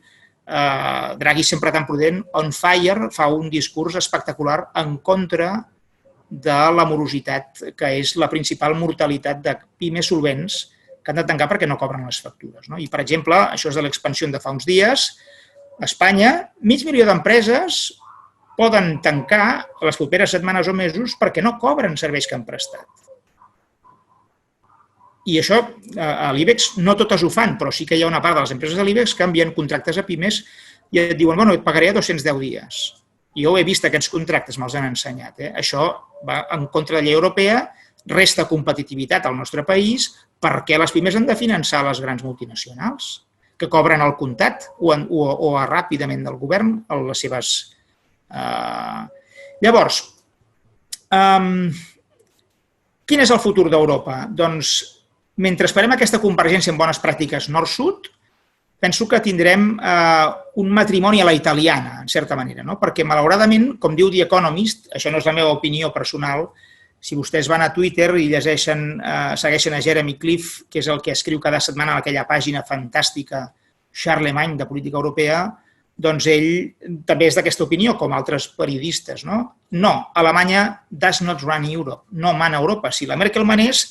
Draghi sempre tan prudent, on fire, fa un discurs espectacular en contra de la morositat, que és la principal mortalitat de pimes solvents que han de tancar perquè no cobren les factures. I, per exemple, això és de l'expansió de fa uns dies, a Espanya, 500.000 d'empreses poden tancar les properes setmanes o mesos perquè no cobren serveis que han prestat. I això, a l'IBEX, no totes ho fan, però sí que hi ha una part de les empreses de l'IBEX que envien contractes a pimes i et diuen: bueno, et pagaré a 210 dies. Jo he vist aquests contractes, me'ls han ensenyat. Això va en contra de la llei europea, resta competitivitat al nostre país, perquè les pimes han de finançar les grans multinacionals, que cobren al comptat o ràpidament del govern les seves... Llavors, quin és el futur d'Europa? Doncs, mentre esperem aquesta convergència en bones pràctiques nord-sud, penso que tindrem un matrimoni a la italiana, en certa manera, perquè, malauradament, com diu The Economist, això no és la meva opinió personal, si vostès van a Twitter i segueixen a Jeremy Cliff, que és el que escriu cada setmana en aquella pàgina fantàstica Charlemagne de política europea, doncs ell també és d'aquesta opinió, com altres periodistes. No, Alemanya does not run Europe, no mana Europa. Si la Merkel manés,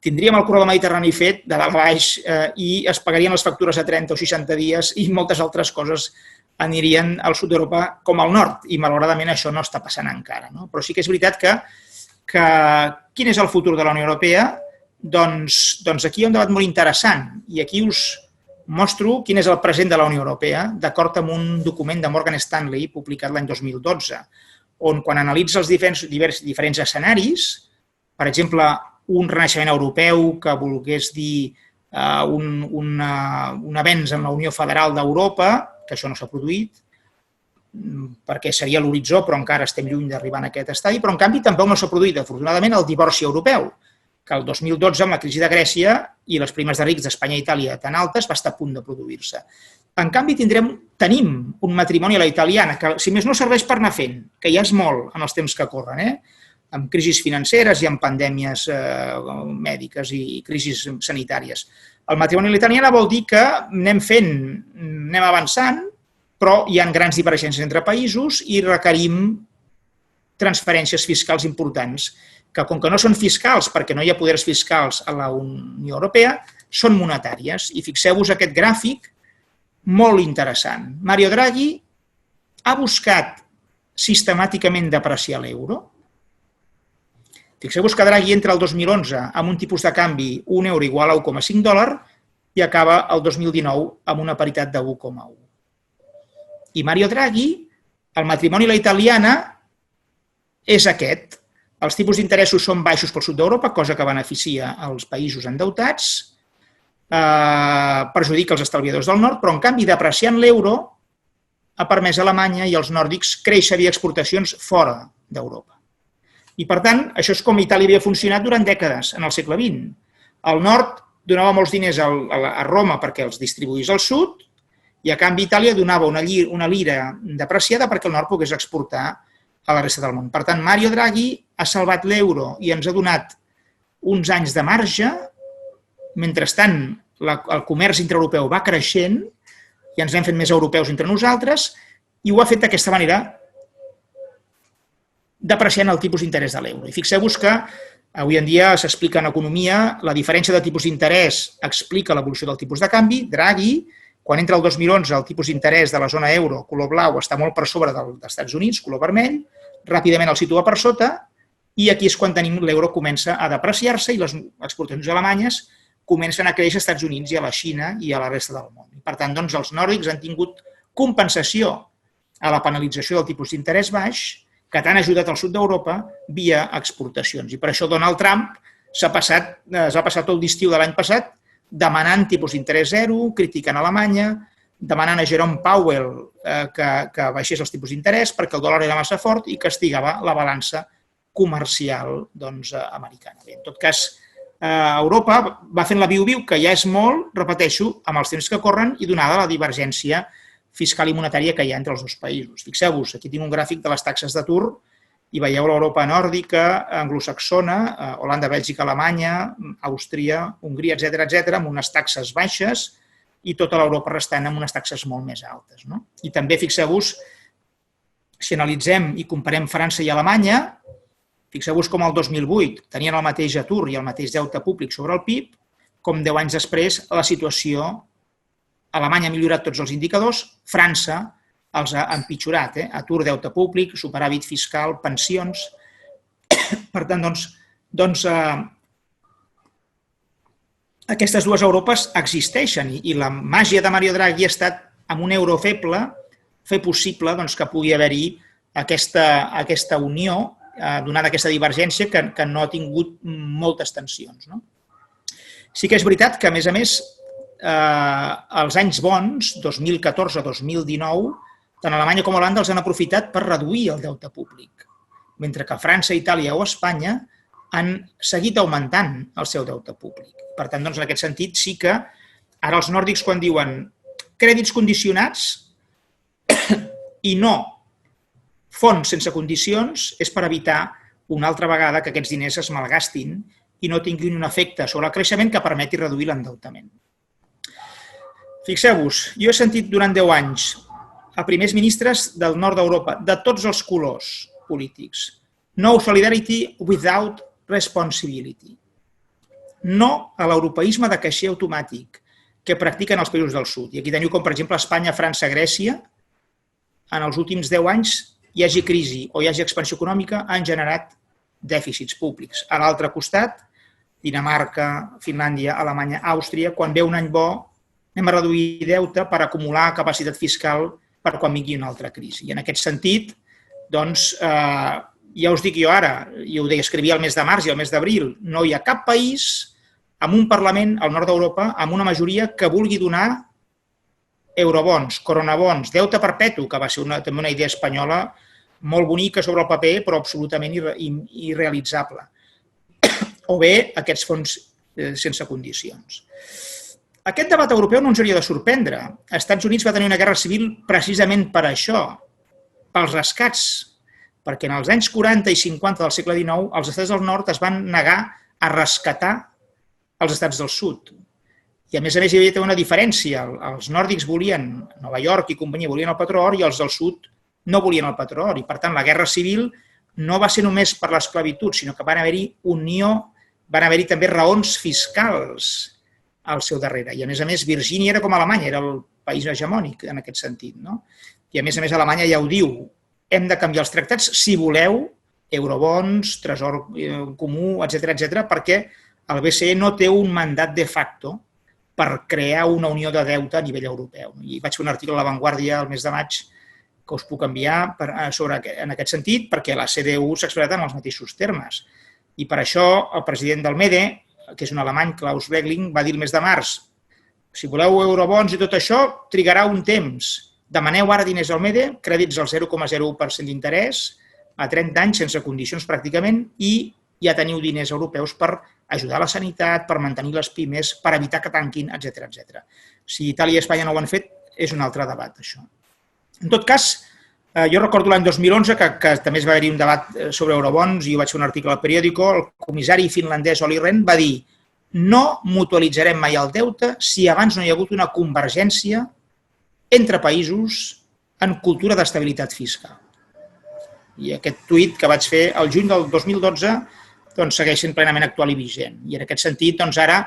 tindríem el corredor mediterrani fet de dalt a baix i es pagarien les factures a 30 o 60 dies i moltes altres coses anirien al sud d'Europa com al nord, i malauradament això no està passant encara. Però sí que és veritat que quin és el futur de la Unió Europea? Doncs aquí hi ha un debat molt interessant, i aquí us mostro quin és el present de la Unió Europea, d'acord amb un document de Morgan Stanley publicat l'any 2012, on quan analitza els diferents escenaris, per exemple, un renaixement europeu que volgués dir un avenç en la Unió Federal d'Europa, que això no s'ha produït, perquè seria l'horitzó, però encara estem lluny d'arribar a aquest estadi, però en canvi tampoc no s'ha produït, afortunadament, el divorci europeu, que el 2012, amb la crisi de Grècia i les primes de rics d'Espanya i Itàlia tan altes, va estar a punt de produir-se. En canvi, tenim un matrimoni a la italiana, que si més no serveix per anar fent, que ja és molt en els temps que corren, amb crisis financeres i amb pandèmies mèdiques i crisis sanitàries. El matrimoni a la italiana vol dir que anem avançant, però hi ha grans diferències entre països i requerim transferències fiscals importants, que com que no són fiscals, perquè no hi ha poders fiscals a la Unió Europea, són monetàries. I fixeu-vos aquest gràfic molt interessant. Mario Draghi ha buscat sistemàticament depreciar l'euro. Fixeu-vos que Draghi entra el 2011 amb un tipus de canvi 1 euro igual a 1,5 dòlar i acaba el 2019 amb una paritat de 1,1. I Mario Draghi, el matrimoni a la italiana, és aquest. Els tipus d'interessos són baixos pel sud d'Europa, cosa que beneficia els països endeutats, perjudica els estalviadors del nord, però en canvi depreciant l'euro ha permès a Alemanya i als nòrdics créixer via exportacions fora d'Europa. I per tant, això és com Itàlia havia funcionat durant dècades, en el segle XX. El nord donava molts diners a Roma perquè els distribuís al sud i a canvi Itàlia donava una lira depreciada perquè el nord pogués exportar a la resta del món. Per tant, Mario Draghi ha salvat l'euro i ens ha donat uns anys de marge. Mentrestant, el comerç intraeuropeu va creixent i ens hem fet més europeus entre nosaltres i ho ha fet d'aquesta manera depreciant el tipus d'interès de l'euro. I fixeu-vos que avui en dia s'explica en economia la diferència de tipus d'interès explica l'evolució del tipus de canvi. Draghi, quan entra el 2011, el tipus d'interès de la zona euro, color blau, està molt per sobre dels Estats Units, color vermell, ràpidament el situa per sota i aquí és quan tenim l'euro comença a depreciar-se i les exportacions alemanyes comencen a créixer als Estats Units i a la Xina i a la resta del món. Per tant, doncs, els nòrdics han tingut compensació a la penalització del tipus d'interès baix que t'han ajudat al sud d'Europa via exportacions. I per això Donald Trump es va passar tot l'estiu de l'any passat demanant tipus d'interès zero, criticant Alemanya, demanant a Jerome Powell que baixés els tipus d'interès perquè el dòlar era massa fort i castigava la balança comercial americana. Bé, en tot cas, Europa va fent la viu-viu, que ja és molt, repeteixo, amb els temps que corren i donada la divergència fiscal i monetària que hi ha entre els dos països. Fixeu-vos, aquí tinc un gràfic de les taxes d'atur i veieu l'Europa nòrdica, anglosaxona, Holanda, Bèlgica, Alemanya, Àustria, Hongria, etc., amb unes taxes baixes i tota l'Europa restant amb unes taxes molt més altes. No? I també fixeu-vos, si analitzem i comparem França i Alemanya, fixeu-vos com el 2008 tenien el mateix atur i el mateix deute públic sobre el PIB, com 10 anys després la situació Alemanya ha millorat tots els indicadors, França els ha empitjorat, atur, deute públic, superàvit fiscal, pensions. Per tant, aquestes dues Europes existeixen i la màgia de Mario Draghi ha estat, amb un euro feble, fer possible que pugui haver-hi aquesta unió, donada aquesta divergència que no ha tingut moltes tensions. Sí que és veritat que, a més, els anys bons, 2014-2019, tant Alemanya com Holanda els han aprofitat per reduir el deute públic, mentre que França, Itàlia o Espanya han seguit augmentant el seu deute públic. Per tant, en aquest sentit, sí que ara els nòrdics quan diuen crèdits condicionats i no fons sense condicions és per evitar una altra vegada que aquests diners es malgastin i no tinguin un efecte sobre el creixement que permeti reduir l'endeutament. Fixeu-vos, jo he sentit durant 10 anys a primers ministres del nord d'Europa, de tots els colors polítics, no solidarity without responsibility. No a l'europeisme de caixer automàtic que practiquen els països del sud. I aquí teniu com, per exemple, Espanya, França, Grècia, en els últims 10 anys hi hagi crisi o hi hagi expansió econòmica, han generat dèficits públics. A l'altre costat, Dinamarca, Finlàndia, Alemanya, Àustria, quan ve un any bo, anem a reduir deute per acumular capacitat fiscal per quan vingui una altra crisi. I en aquest sentit, doncs, ja us dic jo ara, i ho escrivia el mes de març i el mes d'abril, no hi ha cap país amb un Parlament al nord d'Europa amb una majoria que vulgui donar eurobons, coronabons, deute perpetu, que va ser també una idea espanyola molt bonica sobre el paper, però absolutament irrealitzable. O bé aquests fons sense condicions. Aquest debat europeu no ens hauria de sorprendre. Els Estats Units va tenir una guerra civil precisament per això, pels rescats, perquè en els anys 40 i 50 del segle XIX els estats del nord es van negar a rescatar els estats del sud. I a més hi havia una diferència. Els nòrdics volien, Nova York i companyia, volien el petroli i els del sud no volien el petroli. Per tant, la guerra civil no va ser només per l'esclavitud, sinó que van haver-hi unió, van haver-hi també raons fiscals al seu darrere. I a més, Virgínia era com Alemanya, era el país hegemònic en aquest sentit. I a més, Alemanya ja ho diu, hem de canviar els tractats si voleu, eurobons, tresor comú, etc., perquè el BCE no té un mandat de facto per crear una unió de deute a nivell europeu. I vaig fer un article a La Vanguardia el mes de maig que us puc enviar en aquest sentit, perquè la CDU s'ha expressat en els mateixos termes. I per això el president del MEDE, que és un alemany, Klaus Regling, va dir el mes de març: si voleu eurobons i tot això, trigarà un temps. Demaneu ara diners al MEDE, crèdits al 0,01% d'interès, a 30 anys sense condicions pràcticament, i ja teniu diners europeus per ajudar la sanitat, per mantenir les pimes, per evitar que tanquin, etc. Si Itàlia i Espanya no ho han fet, és un altre debat, això. En tot cas, jo recordo l'any 2011 que també es va haver-hi un debat sobre eurobons i jo vaig fer un article al periòdico. El comissari finlandès Olli Rehn va dir: no mutualitzarem mai el deute si abans no hi ha hagut una convergència entre països en cultura d'estabilitat fiscal. I aquest tuit que vaig fer el juny del 2012 segueix sent plenament actual i vigent. I en aquest sentit, ara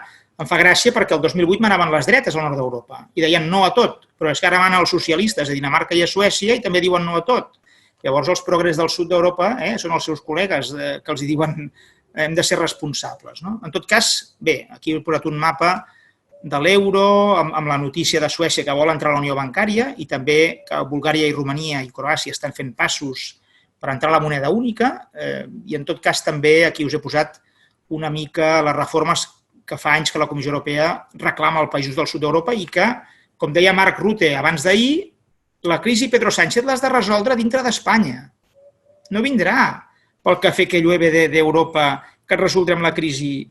em fa gràcia perquè el 2008 manaven les dretes al nord d'Europa i deien no a tot, però és que ara manen els socialistes a Dinamarca i a Suècia i també diuen no a tot. Llavors els progres del sud d'Europa són els seus col·legues que els diuen hem de ser responsables. En tot cas, bé, aquí he posat un mapa de l'euro amb la notícia de Suècia que vol entrar a la Unió Bancària i també que Bulgària i Romania i Croàcia estan fent passos per entrar a la moneda única i en tot cas també aquí us he posat una mica les reformes que fa anys que la Comissió Europea reclama als països del sud d'Europa i que, com deia Marc Rutte abans d'ahir, la crisi Pedro Sánchez l'has de resoldre dintre d'Espanya. No vindrà pel cafè que llueve d'Europa que et resoldrem la crisi.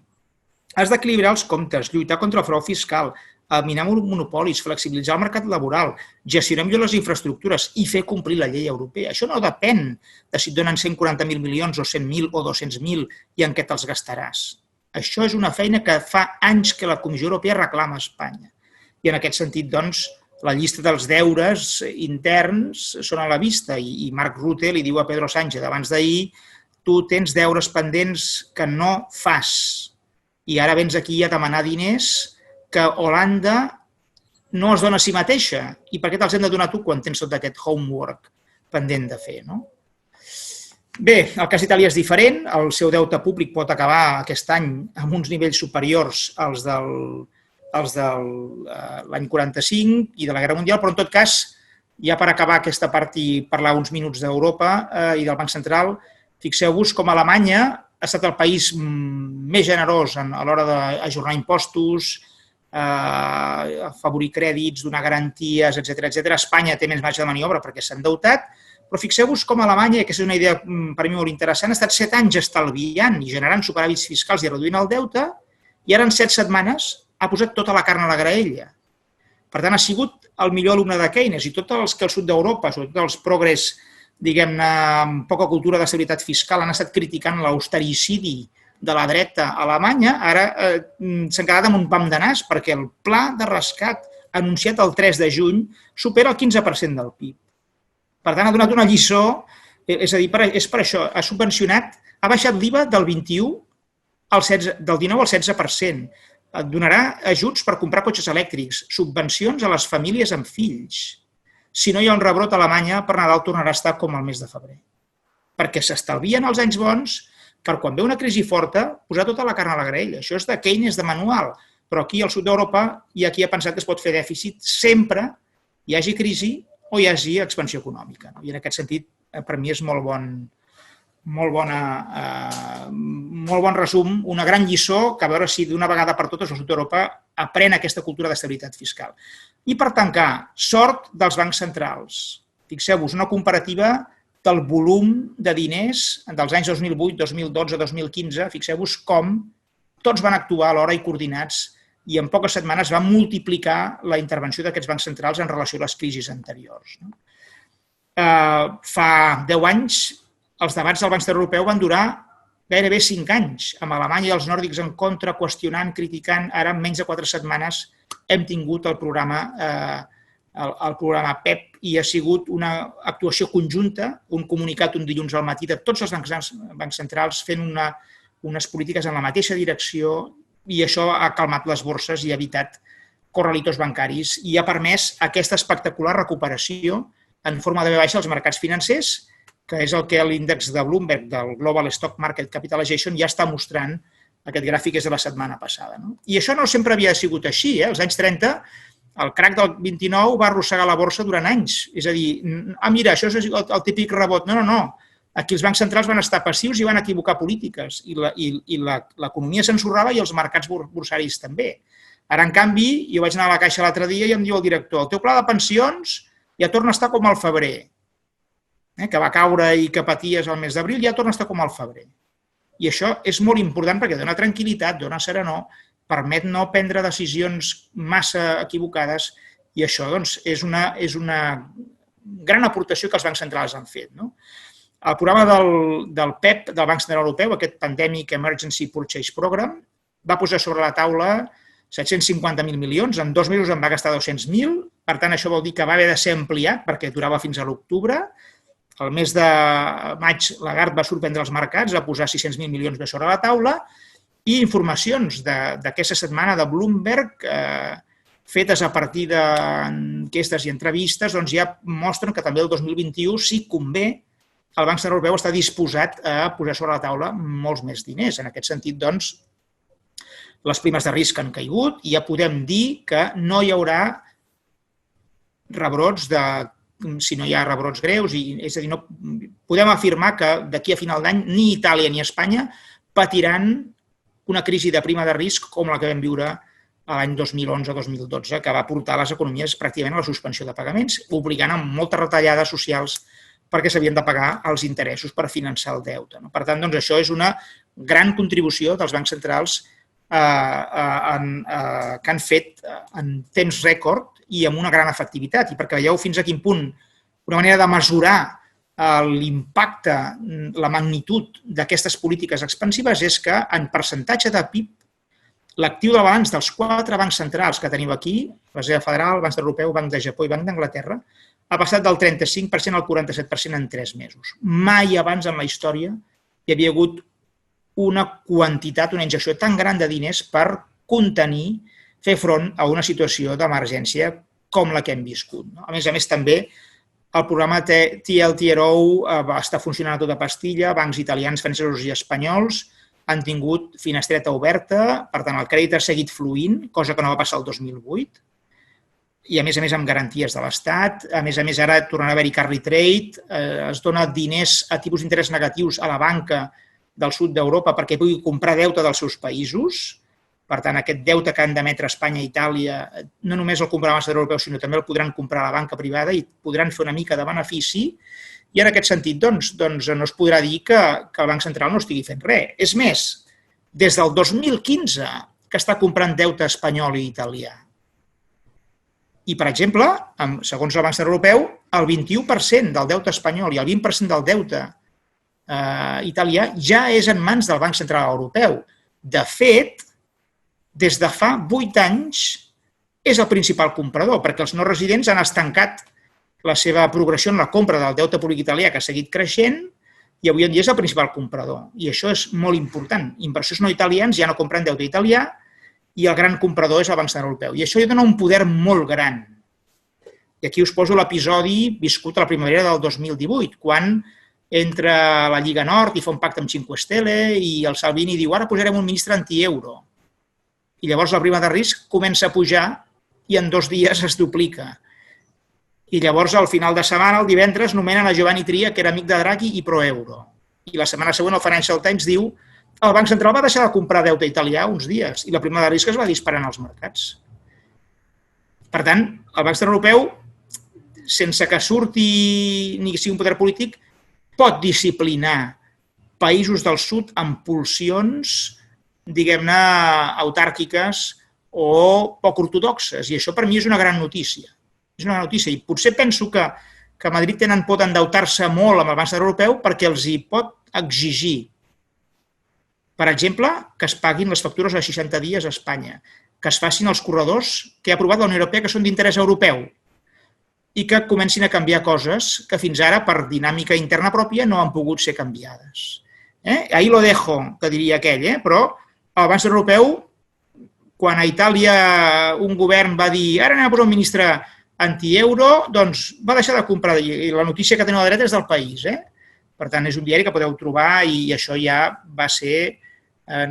Has d'equilibrar els comptes, lluitar contra el frau fiscal, eliminar monopolis, flexibilitzar el mercat laboral, gestionar millor les infraestructures i fer complir la llei europea. Això no depèn de si et donen 140.000 milions o 100.000 o 200.000 i en què te'ls gastaràs. Això és una feina que fa anys que la Comissió Europea reclama a Espanya. I en aquest sentit, doncs, la llista dels deures interns són a la vista i Marc Rutte li diu a Pedro Sánchez abans d'ahir: tu tens deures pendents que no fas i ara vens aquí a demanar diners que Holanda no es dona a si mateixa. I per què te'ls hem de donar tu quan tens tot aquest homework pendent de fer? Bé, el cas d'Itàlia és diferent. El seu deute públic pot acabar aquest any amb uns nivells superiors als de l'any 45 i de la Guerra Mundial, però en tot cas, ja per acabar aquesta part i parlar uns minuts d'Europa i del Banc Central, fixeu-vos com Alemanya ha estat el país més generós a l'hora d'ajornar impostos, afavorir crèdits, donar garanties, etc. Espanya té més marge de maniobra perquè s'ha endeutat, però fixeu-vos com Alemanya, que és una idea per mi molt interessant, ha estat 7 anys estalviant i generant superàvits fiscals i reduint el deute, i ara en 7 setmanes ha posat tota la carn a la graella. Per tant, ha sigut el millor alumne de Keynes i tots els que al sud d'Europa, sobretot els progres, diguem-ne, amb poca cultura d'estabilitat fiscal, han estat criticant l'austericidi de la dreta alemanya, ara s'han quedat amb un pam de nas perquè el pla de rescat anunciat el 3 de juny supera el 15% del PIB. Per tant, ha donat una lliçó, és a dir, és per això, ha subvencionat, ha baixat l'IVA del 19 al 16%, donarà ajuts per comprar cotxes elèctrics, subvencions a les famílies amb fills. Si no hi ha un rebrot a Alemanya, per Nadal tornarà a estar com el mes de febrer. Perquè s'estalvien els anys bons per quan ve una crisi forta, posar tota la carn a la graella. Això és de Keynes, de manual. Però aquí al sud d'Europa hi ha qui ha pensat que es pot fer dèficit sempre hi hagi crisi o hi hagi expansió econòmica. I en aquest sentit, per mi és molt bon resum, una gran lliçó que a veure si d'una vegada per totes el sud d'Europa aprèn aquesta cultura d'estabilitat fiscal. I per tancar, sort dels bancs centrals. Fixeu-vos, una comparativa del volum de diners dels anys 2008, 2012, 2015, fixeu-vos com tots van actuar alhora i coordinats i en poques setmanes van multiplicar la intervenció d'aquests bancs centrals en relació a les crisis anteriors. Fa 10 anys, els debats del Banc Central Europeu van durar gairebé 5 anys, amb Alemanya i els nòrdics en contra, qüestionant, criticant. Ara, en menys de 4 setmanes, hem tingut el programa PEP i ha sigut una actuació conjunta, un comunicat un dilluns al matí de tots els bancs centrals fent unes polítiques en la mateixa direcció i això ha calmat les borses i ha evitat corralitos bancaris i ha permès aquesta espectacular recuperació en forma de baixa als mercats financers, que és el que l'índex de Bloomberg, del Global Stock Market Capitalization, ja està mostrant. Aquest gràfic és de la setmana passada. I això no sempre havia sigut així. Als anys 30 El crack del 29 va arrossegar la borsa durant anys. És a dir, mira, això és el típic rebot. No. Aquí els bancs centrals van estar passius i van equivocar polítiques i l'economia s'ensorrava i els mercats borsaris també. Ara, en canvi, jo vaig anar a la caixa l'altre dia i em diu el director, el teu pla de pensions ja torna a estar com al febrer, que va caure i que paties al mes d'abril, ja torna a estar com al febrer. I això és molt important perquè dona tranquil·litat, dona serenor, permet no prendre decisions massa equivocades i això és una gran aportació que els bancs centrals han fet. El programa del PEP, del Banc Central Europeu, aquest Pandemic Emergency Purchase Program, va posar sobre la taula 750.000 milions, en 2 mesos en va gastar 200.000, per tant això vol dir que va haver de ser ampliat perquè durava fins a l'octubre. El mes de maig Lagarde va sorprendre els mercats, va posar 600.000 milions més sobre la taula i informacions d'aquesta setmana de Bloomberg fetes a partir d'enquestes i entrevistes ja mostren que també el 2021, si convé, el Banc Central Europeu està disposat a posar sobre la taula molts més diners. En aquest sentit, les primes de risc han caigut i ja podem dir que no hi haurà rebrots si no hi ha rebrots greus. És a dir, podem afirmar que d'aquí a final d'any ni Itàlia ni Espanya patiran una crisi de prima de risc com la que vam viure l'any 2011-2012, que va portar les economies pràcticament a la suspensió de pagaments, obligant a moltes retallades socials perquè s'havien de pagar els interessos per finançar el deute. Per tant, això és una gran contribució dels bancs centrals que han fet en temps rècord i amb una gran efectivitat. I perquè veieu fins a quin punt una manera de mesurar l'impacte, la magnitud d'aquestes polítiques expansives és que en percentatge de PIB l'actiu de balanç dels 4 bancs centrals que tenim aquí, Reserva Federal, Banc Europeu, Banc de Japó i Banc d'Anglaterra, ha passat del 35% al 47% en 3 mesos. Mai abans en la història hi havia hagut una quantitat, una injecció tan gran de diners per contenir, fer front a una situació d'emergència com la que hem viscut. A més, també el programa TLTRO està funcionant a tota pastilla, bancs italians, francesos i espanyols han tingut finestreta oberta, per tant, el crèdit ha seguit fluint, cosa que no va passar el 2008, i a més amb garanties de l'Estat. A més, ara tornarà a haver-hi carry trade, es dona diners a tipus d'interès negatius a la banca del sud d'Europa perquè pugui comprar deute dels seus països. Per tant, aquest deute que han d'emetre Espanya i Itàlia no només el comprarà el Banc Central Europeu, sinó també el podran comprar a la banca privada i podran fer una mica de benefici. I en aquest sentit, no es podrà dir que el Banc Central no estigui fent res. És més, des del 2015 que està comprant deute espanyol i italià. I, per exemple, segons el Banc Central Europeu, el 21% del deute espanyol i el 20% del deute italià ja és en mans del Banc Central Europeu. De fet, des de fa 8 anys és el principal comprador, perquè els no residents han estancat la seva progressió en la compra del deute públic italià, que ha seguit creixent, i avui en dia és el principal comprador. I això és molt important. Inversors no italians ja no compren deute italià, i el gran comprador és el Banc Central Europeu. I això li dona un poder molt gran. I aquí us poso l'episodi viscut a la primavera del 2018, quan entra la Lliga Nord i fa un pacte amb 5 Stelle i el Salvini diu ara posarem un ministre anti-euro. I llavors la prima de risc comença a pujar i en 2 dies es duplica. I llavors al final de setmana, el divendres, nomenen a Giovanni Tria, que era amic de Draghi i pro-euro. I la setmana següent el Financial Times diu el Banc Central va deixar de comprar deute italià uns dies i la prima de risc es va disparar en els mercats. Per tant, el Banc Central Europeu, sense que surti ni sigui un poder polític, pot disciplinar països del sud amb pulsions, diguem-ne, autàrquiques o poc ortodoxes. I això per mi és una gran notícia. És una gran notícia. I potser penso que a Madrid tenen por d'endeutar-se molt amb el Banc Central Europeu perquè els hi pot exigir, per exemple, que es paguin les factures a 60 dies a Espanya, que es facin els corredors que ha aprovat la Unió Europea que són d'interès europeu i que comencin a canviar coses que fins ara, per dinàmica interna pròpia, no han pogut ser canviades. Ahí lo dejo, que diria aquell, però el Banc Central Europeu, quan a Itàlia un govern va dir ara anem a posar un ministre anti-euro, doncs va deixar de comprar, i la notícia que teniu a la dreta és del País. Per tant, és un diari que podeu trobar i això ja va ser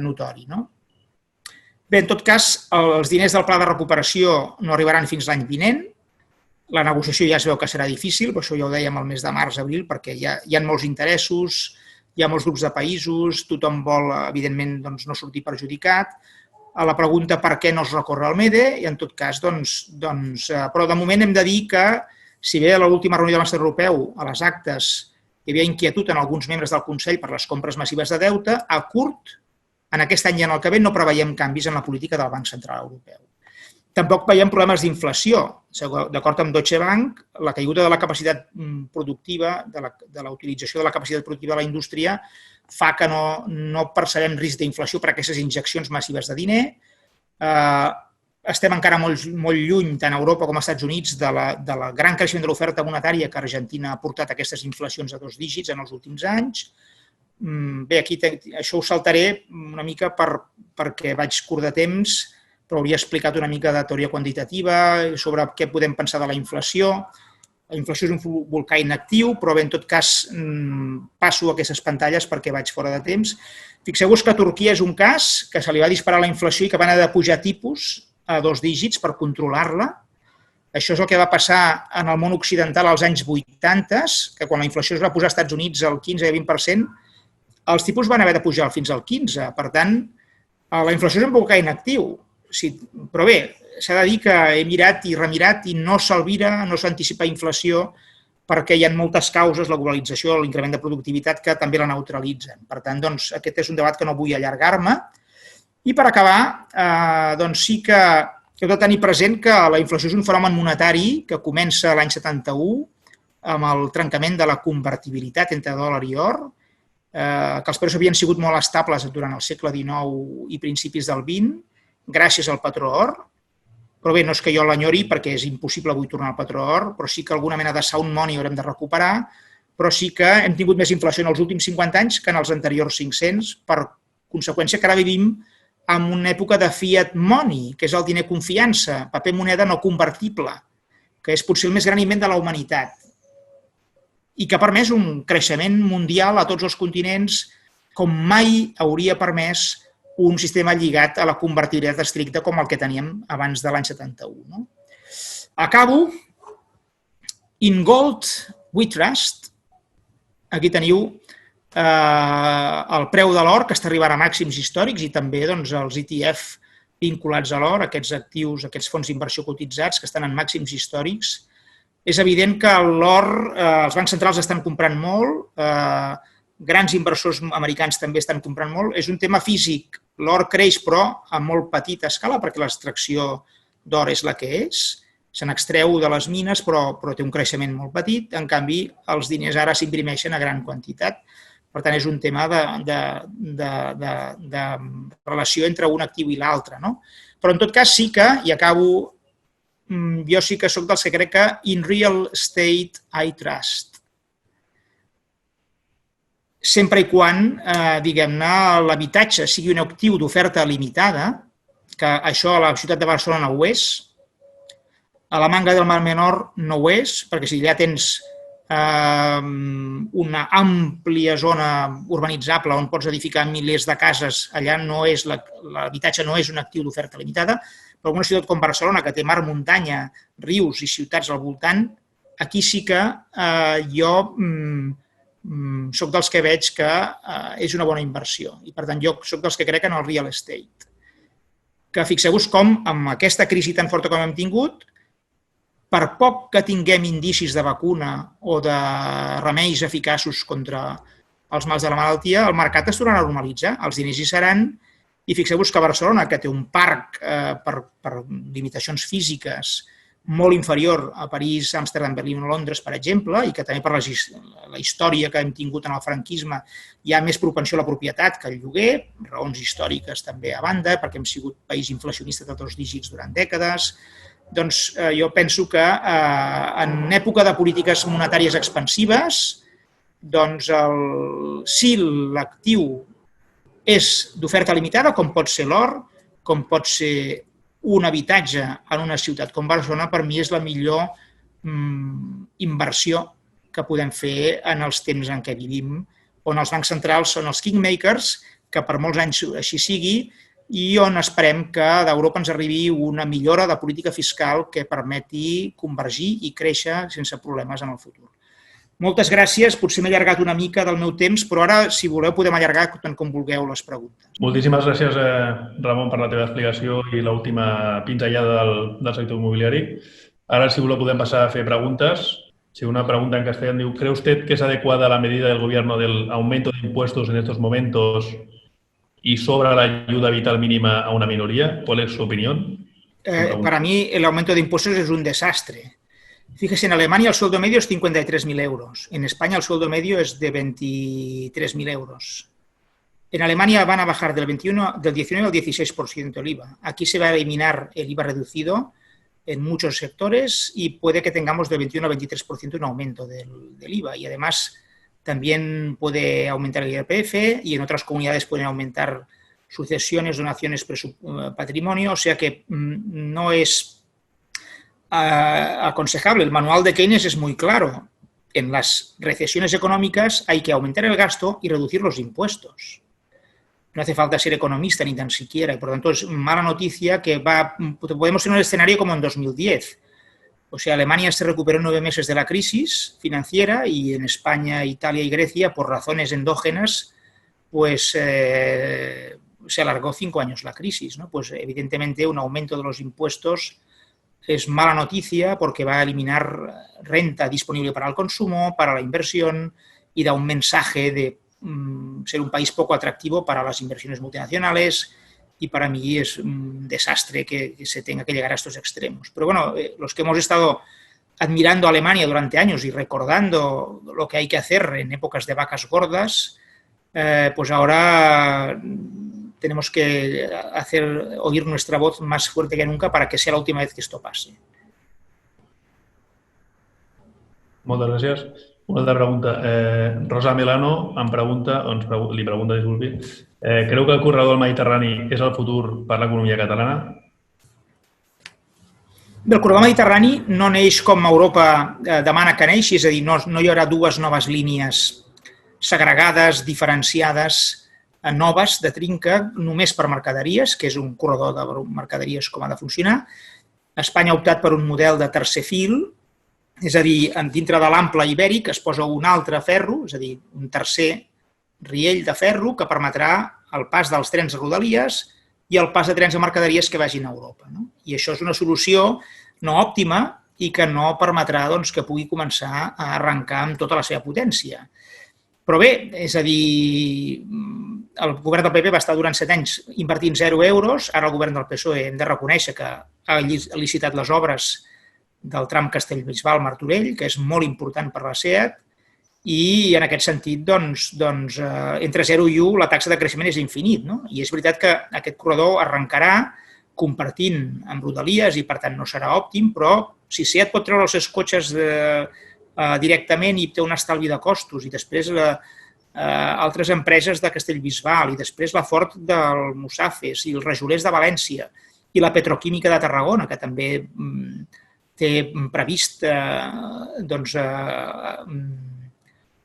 notori. Bé, en tot cas, els diners del pla de recuperació no arribaran fins l'any vinent. La negociació ja es veu que serà difícil, però això ja ho dèiem el mes de març-abril, perquè hi ha molts interessos, hi ha molts grups de països, tothom vol, evidentment, no sortir perjudicat. A la pregunta per què no es recorre al MEDE, i en tot cas, però de moment hem de dir que, si bé a l'última reunió del Banc Central Europeu, a les actes, hi havia inquietud en alguns membres del Consell per les compres massives de deute, a curt, en aquest any i en el que ve no preveiem canvis en la política del Banc Central Europeu. Tampoc veiem problemes d'inflació. D'acord amb Deutsche Bank, la caiguda de la capacitat productiva, de la utilització de la capacitat productiva de la indústria, fa que no percebem risc d'inflació per aquestes injeccions massives de diner. Estem encara molt lluny, tant a Europa com als Estats Units, del gran creixement de l'oferta monetària que Argentina ha portat aquestes inflacions a 2 dígits en els últims anys. Bé, aquí això ho saltaré una mica perquè vaig curt de temps, però hauria explicat una mica de teoria quantitativa sobre què podem pensar de la inflació. La inflació és un volcà inactiu, però bé, en tot cas, passo aquestes pantalles perquè vaig fora de temps. Fixeu-vos que Turquia és un cas que se li va disparar la inflació i que van haver de pujar tipus a 2 dígits per controlar-la. Això és el que va passar en el món occidental als anys 80, que quan la inflació es va posar als Estats Units al 15 i 20%, els tipus van haver de pujar fins al 15%. Per tant, la inflació és un volcà inactiu. Però bé, s'ha de dir que he mirat i remirat i no s'alvira, no s'anticipa inflació perquè hi ha moltes causes, la globalització, l'increment de productivitat, que també la neutralitzen. Per tant, aquest és un debat que no vull allargar-me. I per acabar, sí que heu de tenir present que la inflació és un fenomen monetari que comença l'any 71 amb el trencament de la convertibilitat entre dòlar i or, que els preus havien sigut molt estables durant el segle XIX i principis del XX, gràcies al patró or. Però bé, no és que jo l'enyori perquè és impossible avui tornar al patró or, però sí que alguna mena de sound money haurem de recuperar, però sí que hem tingut més inflació en els últims 50 anys que en els anteriors 500, per conseqüència que ara vivim en una època de fiat money, que és el diner confiança, paper moneda no convertible, que és potser el més gran invent de la humanitat i que ha permès un creixement mundial a tots els continents com mai hauria permès un sistema lligat a la convertibilitat estricta com el que teníem abans de l'any 71. Acabo. In gold we trust. Aquí teniu el preu de l'or, que està arribant a màxims històrics, i també els ETF vinculats a l'or, aquests actius, aquests fons d'inversió cotitzats que estan en màxims històrics. És evident que l'or, els bancs centrals estan comprant molt, grans inversors americans també estan comprant molt. És un tema físic. L'or creix, però a molt petita escala, perquè l'extracció d'or és la que és. Se n'extreu de les mines, però té un creixement molt petit. En canvi, els diners ara s'imprimeixen a gran quantitat. Per tant, és un tema de relació entre un actiu i l'altre. Però, en tot cas, sí que, i acabo, jo sí que soc dels que crec que in real estate I trust. Sempre i quan, diguem-ne, l'habitatge sigui un actiu d'oferta limitada, que això a la ciutat de Barcelona ho és, a la Manga del Mar Menor no ho és, perquè si ja tens una àmplia zona urbanitzable on pots edificar milers de cases, allà l'habitatge no és un actiu d'oferta limitada, però una ciutat com Barcelona, que té mar, muntanya, rius i ciutats al voltant, aquí sí que jo soc dels que veig que és una bona inversió. I, per tant, jo soc dels que crec en el real estate. Que fixeu-vos com, amb aquesta crisi tan forta com hem tingut, per poc que tinguem indicis de vacuna o de remeis eficaços contra els mals de la malaltia, el mercat es tornarà a normalitzar, els diners hi seran, i fixeu-vos que Barcelona, que té un parc per limitacions físiques molt inferior a París, Amsterdam, Berlín o Londres, per exemple, i que també per la història que hem tingut en el franquisme hi ha més propensió a la propietat que al lloguer, raons històriques també a banda, perquè hem sigut país inflacionista de 2 dígits durant dècades. Doncs jo penso que en època de polítiques monetàries expansives, doncs si l'actiu és d'oferta limitada, com pot ser l'or, com pot ser un habitatge en una ciutat com Barcelona, per mi és la millor inversió que podem fer en els temps en què vivim, on els bancs centrals són els kingmakers, que per molts anys així sigui, i on esperem que d'Europa ens arribi una millora de política fiscal que permeti convergir i créixer sense problemes en el futur. Moltes gràcies, potser m'he allargat una mica del meu temps, però ara, si voleu, podem allargar tant com vulgueu les preguntes. Moltíssimes gràcies, Ramon, per la teva explicació i l'última pinzellada del sector immobiliari. Ara, si voleu, podem passar a fer preguntes. Si una pregunta en castellano diu, ¿cree usted que es adecuada la medida del gobierno del aumento de impuestos en estos momentos y sobra la ayuda vital mínima a una minoría? ¿Cuál es su opinión? Para mí, el aumento de impuestos es un desastre. Fíjese, en Alemania el sueldo medio es 53.000 euros. En España el sueldo medio es de 23.000 euros. En Alemania van a bajar del 19 al 16% el IVA. Aquí se va a eliminar el IVA reducido en muchos sectores y puede que tengamos del 21 al 23% un aumento del IVA. Y además también puede aumentar el IRPF y en otras comunidades pueden aumentar sucesiones, donaciones, patrimonio. O sea que no es aconsejable. El manual de Keynes es muy claro. En las recesiones económicas hay que aumentar el gasto y reducir los impuestos. No hace falta ser economista ni tan siquiera. Y por lo tanto es mala noticia que podemos tener un escenario como en 2010. O sea, Alemania se recuperó en 9 meses de la crisis financiera y en España, Italia y Grecia, por razones endógenas, pues se alargó 5 años la crisis, ¿no? Pues evidentemente un aumento de los impuestos es mala noticia porque va a eliminar renta disponible para el consumo, para la inversión y da un mensaje de ser un país poco atractivo para las inversiones multinacionales y para mí es un desastre que se tenga que llegar a estos extremos. Pero bueno, los que hemos estado admirando a Alemania durante años y recordando lo que hay que hacer en épocas de vacas gordas, pues ahora tenemos que oír nuestra voz más fuerte que nunca para que sea la última vez que esto pase. Moltes gràcies. Una altra pregunta. Rosa Milano li pregunta, disculpi, creu que el corredor del Mediterrani és el futur per l'economia catalana? Bé, el corredor mediterrani no neix com Europa demana que neixi, és a dir, no hi haurà dues noves línies segregades, diferenciades, noves de trinca només per mercaderies, que és un corredor de mercaderies com ha de funcionar. Espanya ha optat per un model de tercer fil, és a dir, dintre de l'ample ibèric es posa un altre ferro, és a dir, un tercer riell de ferro que permetrà el pas dels trens de Rodalies i el pas de trens de mercaderies que vagin a Europa. No? I això és una solució no òptima i que no permetrà doncs, que pugui començar a arrencar amb tota la seva potència. Però bé, és a dir, el govern del PP va estar durant 7 anys invertint 0 euros, ara el govern del PSOE hem de reconèixer que ha licitat les obres del tram Castellbisbal-Martorell, que és molt important per la SEAT, i en aquest sentit, entre 0 i 1 la taxa de creixement és infinit. No? I és veritat que aquest corredor arrencarà compartint amb Rodalies i per tant no serà òptim, però si SEAT pot treure els seus cotxes directament i té un estalvi de costos i després altres empreses de Castellbisbal i després la Ford del Musafes i els Rajolers de València i la Petroquímica de Tarragona, que també té previst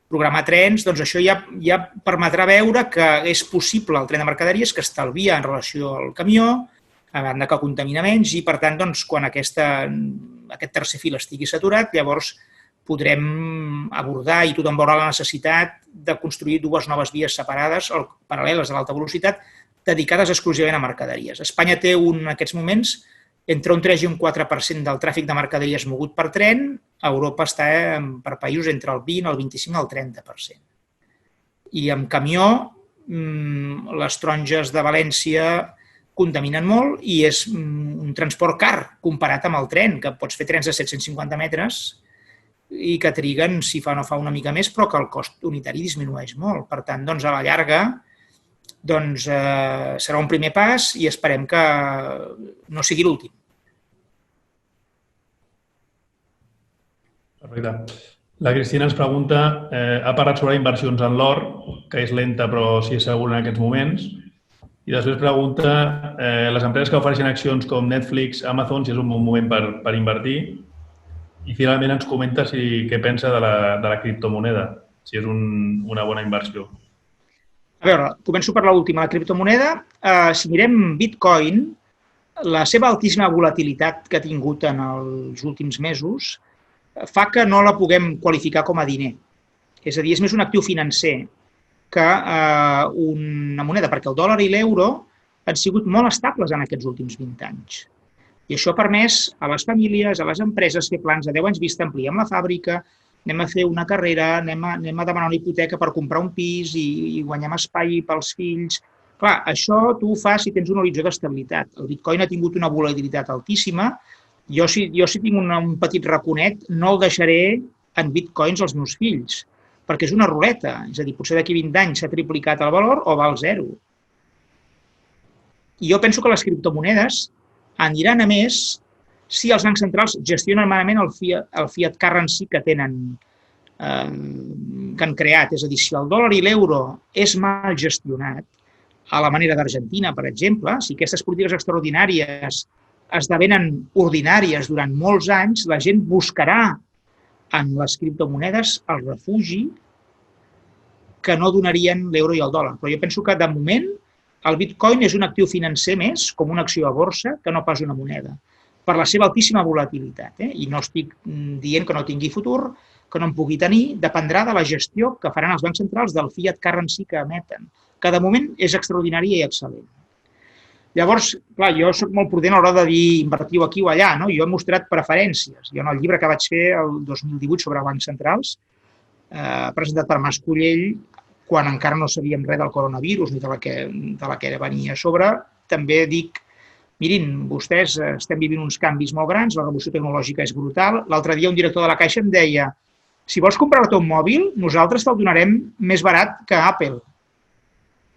programar trens, doncs això ja permetrà veure que és possible el tren de mercaderies que estalvia en relació al camió, a banda que contamina menys i, per tant, quan aquest tercer fil estigui saturat, llavors podrem abordar i tothom veurà la necessitat de construir 2 noves vies separades, paral·leles a l'alta velocitat, dedicades exclusivament a mercaderies. Espanya té en aquests moments entre un 3 i un 4% del tràfic de mercaderies mogut per tren, a Europa està per països entre el 20, el 25 i el 30%. I amb camió, les taronges de València contaminen molt i és un transport car comparat amb el tren, que pots fer trens de 750 metres i que triguen, si fa o no fa una mica més, però que el cost unitari disminueix molt. Per tant, a la llarga, serà un primer pas i esperem que no sigui l'últim. Perfecte. La Cristina ens pregunta, ha parlat sobre inversions en l'or, que és lenta però sí és segura en aquests moments, i després pregunta les empreses que ofereixen accions com Netflix, Amazon, si és un bon moment per invertir, i finalment ens comenta què pensa de la criptomoneda, si és una bona inversió. A veure, començo per l'última, la criptomoneda. Si mirem Bitcoin, la seva altíssima volatilitat que ha tingut en els últims mesos fa que no la puguem qualificar com a diner. És a dir, és més un actiu financer que una moneda, perquè el dòlar i l'euro han sigut molt estables en aquests últims 20 anys. I això ha permès a les famílies, a les empreses, fer plans de 10 anys vista, ampliem la fàbrica, anem a fer una carrera, anem a demanar una hipoteca per comprar un pis i guanyem espai pels fills. Clar, això tu ho fas si tens un horitzó d'estabilitat. El Bitcoin ha tingut una volatilitat altíssima. Jo si tinc un petit raconet, no el deixaré en bitcoins als meus fills, perquè és una ruleta. És a dir, potser d'aquí 20 anys s'ha triplicat el valor o val zero. I jo penso que les criptomonedes aniran a més si els bancs centrals gestionen malament el fiat currency que tenen, que han creat. És a dir, si el dòlar i l'euro és mal gestionat, a la manera d'Argentina, per exemple, si aquestes polítiques extraordinàries esdevenen ordinàries durant molts anys, la gent buscarà en les criptomonedes el refugi que no donarien l'euro i el dòlar. Però jo penso que, de moment, el bitcoin és un actiu financer més, com una acció a borsa, que no pas una moneda, per la seva altíssima volatilitat. I no estic dient que no tingui futur, que no en pugui tenir, dependrà de la gestió que faran els bancs centrals del fiat currency que emeten, que de moment és extraordinària i excel·lent. Llavors, clar, jo soc molt prudent a l'hora de dir invertiu aquí o allà, no? Jo he mostrat preferències. Jo en el llibre que vaig fer el 2018 sobre bancs centrals, presentat per Mas Collell, quan encara no sabíem res del coronavirus ni de la que venia a sobre, també dic, mirin, vostès estem vivint uns canvis molt grans, la revolució tecnològica és brutal. L'altre dia un director de la Caixa em deia, si vols comprar-te un mòbil, nosaltres te'l donarem més barat que Apple.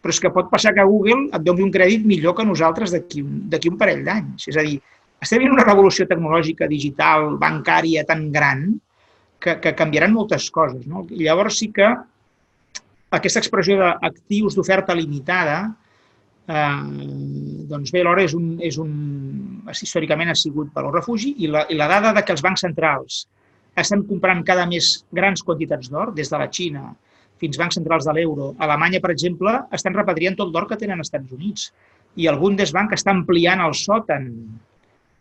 Però és que pot passar que Google et doni un crèdit millor que nosaltres d'aquí un parell d'anys. És a dir, estem vivint una revolució tecnològica, digital, bancària tan gran que canviaran moltes coses. No? I llavors sí que aquesta expressió d'actius d'oferta limitada, doncs bé, l'hora històricament ha sigut valor refugi i la dada que els bancs centrals estan comprant cada mes grans quantitats d'or, des de la Xina fins bancs centrals de l'euro. A Alemanya, per exemple, estan repatriant tot l'or que tenen als Estats Units i el Bundesbank està ampliant el sòtan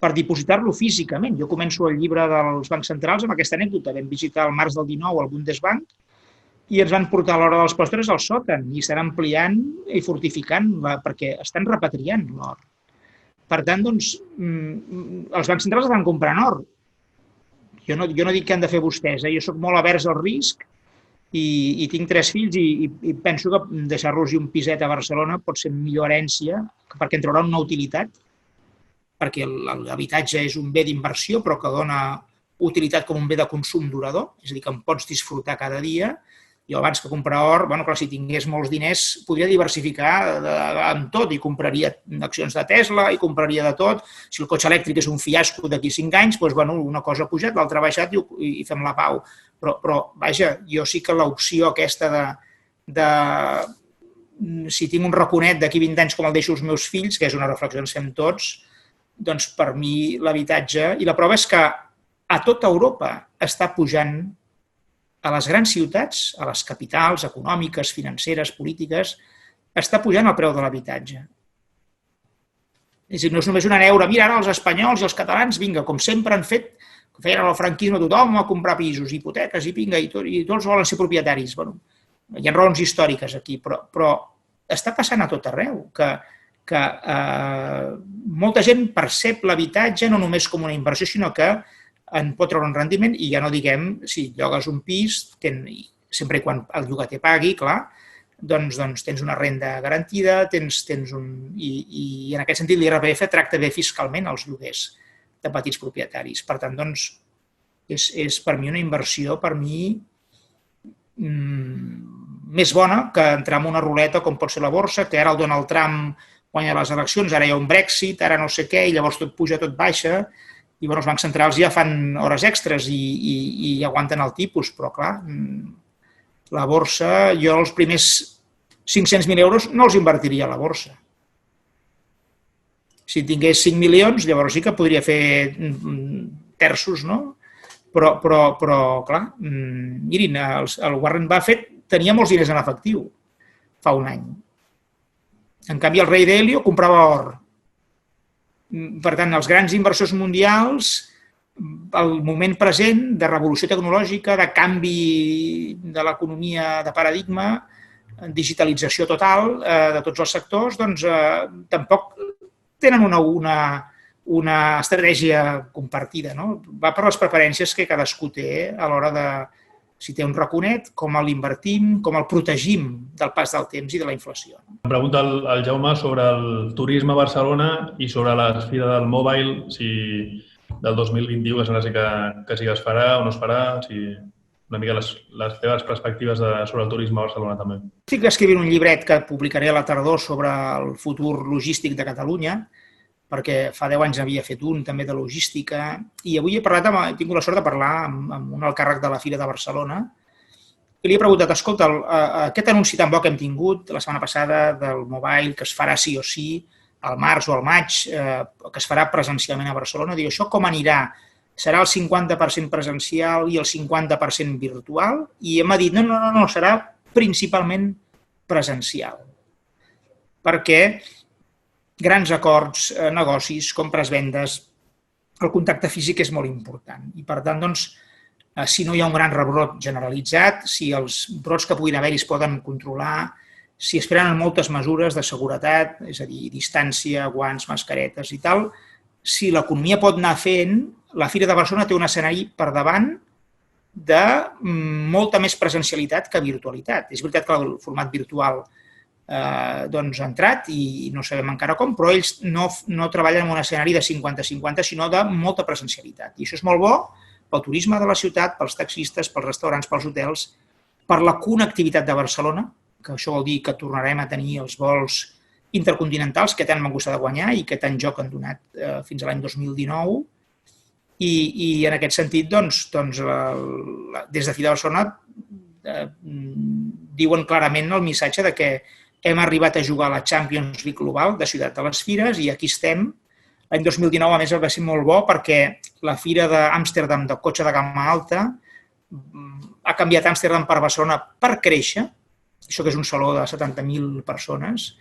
per dipositar-lo físicament. Jo començo el llibre dels bancs centrals amb aquesta anècdota. Vam visitar el març del 19 al Bundesbank i ens van portar a l'hora dels postres al sòtan i estan ampliant i fortificant perquè estan repatriant l'or. Per tant, doncs, els bancs centrals estan comprant or. Jo no dic què han de fer vostès, jo soc molt avers al risc i tinc 3 fills i penso que deixar-los un piset a Barcelona pot ser millor herència perquè en traurà una utilitat, perquè l'habitatge és un bé d'inversió però que dona utilitat com un bé de consum durador, és a dir, que en pots disfrutar cada dia. Jo abans que comprar or, clar, si tingués molts diners, podria diversificar en tot i compraria accions de Tesla i compraria de tot. Si el cotxe elèctric és un fiasco d'aquí 5 anys, una cosa ha pujat, l'altra ha baixat i fem la pau. Però, vaja, jo sí que l'opció aquesta si tinc un raconet d'aquí 20 anys com el deixo als meus fills, que és una reflexió que ens fem tots, doncs per mi l'habitatge... I la prova és que a tota Europa està pujant a les grans ciutats, a les capitals econòmiques, financeres, polítiques, està pujant el preu de l'habitatge. És a dir, no és només una neura, mira, ara els espanyols i els catalans, vinga, com sempre han fet, feien el franquisme tothom a comprar pisos, hipoteques i vinga, i tots volen ser propietaris. Hi ha raons històriques aquí, però està passant a tot arreu, que molta gent percep l'habitatge no només com una inversió, sinó que en pot treure un rendiment i ja no diguem si llogues un pis, sempre quan el llogater pagui, clar, doncs tens una renda garantida, i en aquest sentit l'IRPF tracta bé fiscalment els lloguers de petits propietaris. Per tant, doncs, és per mi una inversió, més bona que entrar en una ruleta com pot ser la borsa, que ara el Donald Trump guanya les eleccions, ara hi ha un Brexit, ara no sé què, i llavors tot puja, tot baixa, i els bancs centrals ja fan hores extres i aguanten el tipus, però clar, la borsa, jo els primers 500.000 euros no els invertiria a la borsa. Si tingués 5 milions, llavors sí que podria fer terços, no? Però clar, mirin, el Warren Buffett tenia molts diners en efectiu, fa un any. En canvi, el rei d'Helio comprava or. Per tant, els grans inversors mundials, el moment present de revolució tecnològica, de canvi de l'economia de paradigma, digitalització total de tots els sectors, doncs tampoc tenen una estratègia compartida. No? Va per les preferències que cadascú té a l'hora de si té un raconet, com l'invertim, com el protegim del pas del temps i de la inflació. Em pregunta el Jaume sobre el turisme a Barcelona i sobre la Fira del Mobile, si del 2021, que sembla que sí que es farà o no es farà, si una mica les teves perspectives sobre el turisme a Barcelona també. Estic escrivint un llibret que publicaré a la tardor sobre el futur logístic de Catalunya, perquè fa 10 anys havia fet un també de logística, i avui he tingut la sort de parlar amb un alt càrrec de la Fira de Barcelona, i li he preguntat, escolta, aquest anunci tan bo que hem tingut la setmana passada del mobile, que es farà sí o sí, al març o al maig, que es farà presencialment a Barcelona, diu, això com anirà? Serà el 50% presencial i el 50% virtual? I m'ha dit, no, serà principalment presencial. Perquè grans acords, negocis, compres, vendes, el contacte físic és molt important. I, per tant, doncs, si no hi ha un gran rebrot generalitzat, si els brots que puguin haver-hi es poden controlar, si es prenen moltes mesures de seguretat, és a dir, distància, guants, mascaretes i tal, si l'economia pot anar fent, la Fira de Barcelona té un escenari per davant de molta més presencialitat que virtualitat. És veritat que el format virtual doncs ha entrat i no sabem encara com, però ells no treballen en un escenari de 50-50, sinó de molta presencialitat. I això és molt bo pel turisme de la ciutat, pels taxistes, pels restaurants, pels hotels, per la connectivitat de Barcelona, que això vol dir que tornarem a tenir els vols intercontinentals que tant m'han gustat de guanyar i que tant joc han donat fins a l'any 2019. I en aquest sentit, doncs, des de Fira de Barcelona diuen clarament el missatge de que hem arribat a jugar a la Champions League global de Ciutat de les Fires i aquí estem. L'any 2019, a més, va ser molt bo perquè la Fira d'Amsterdam de cotxe de gamma alta ha canviat Amsterdam per Barcelona per créixer, això que és un saló de 70.000 persones,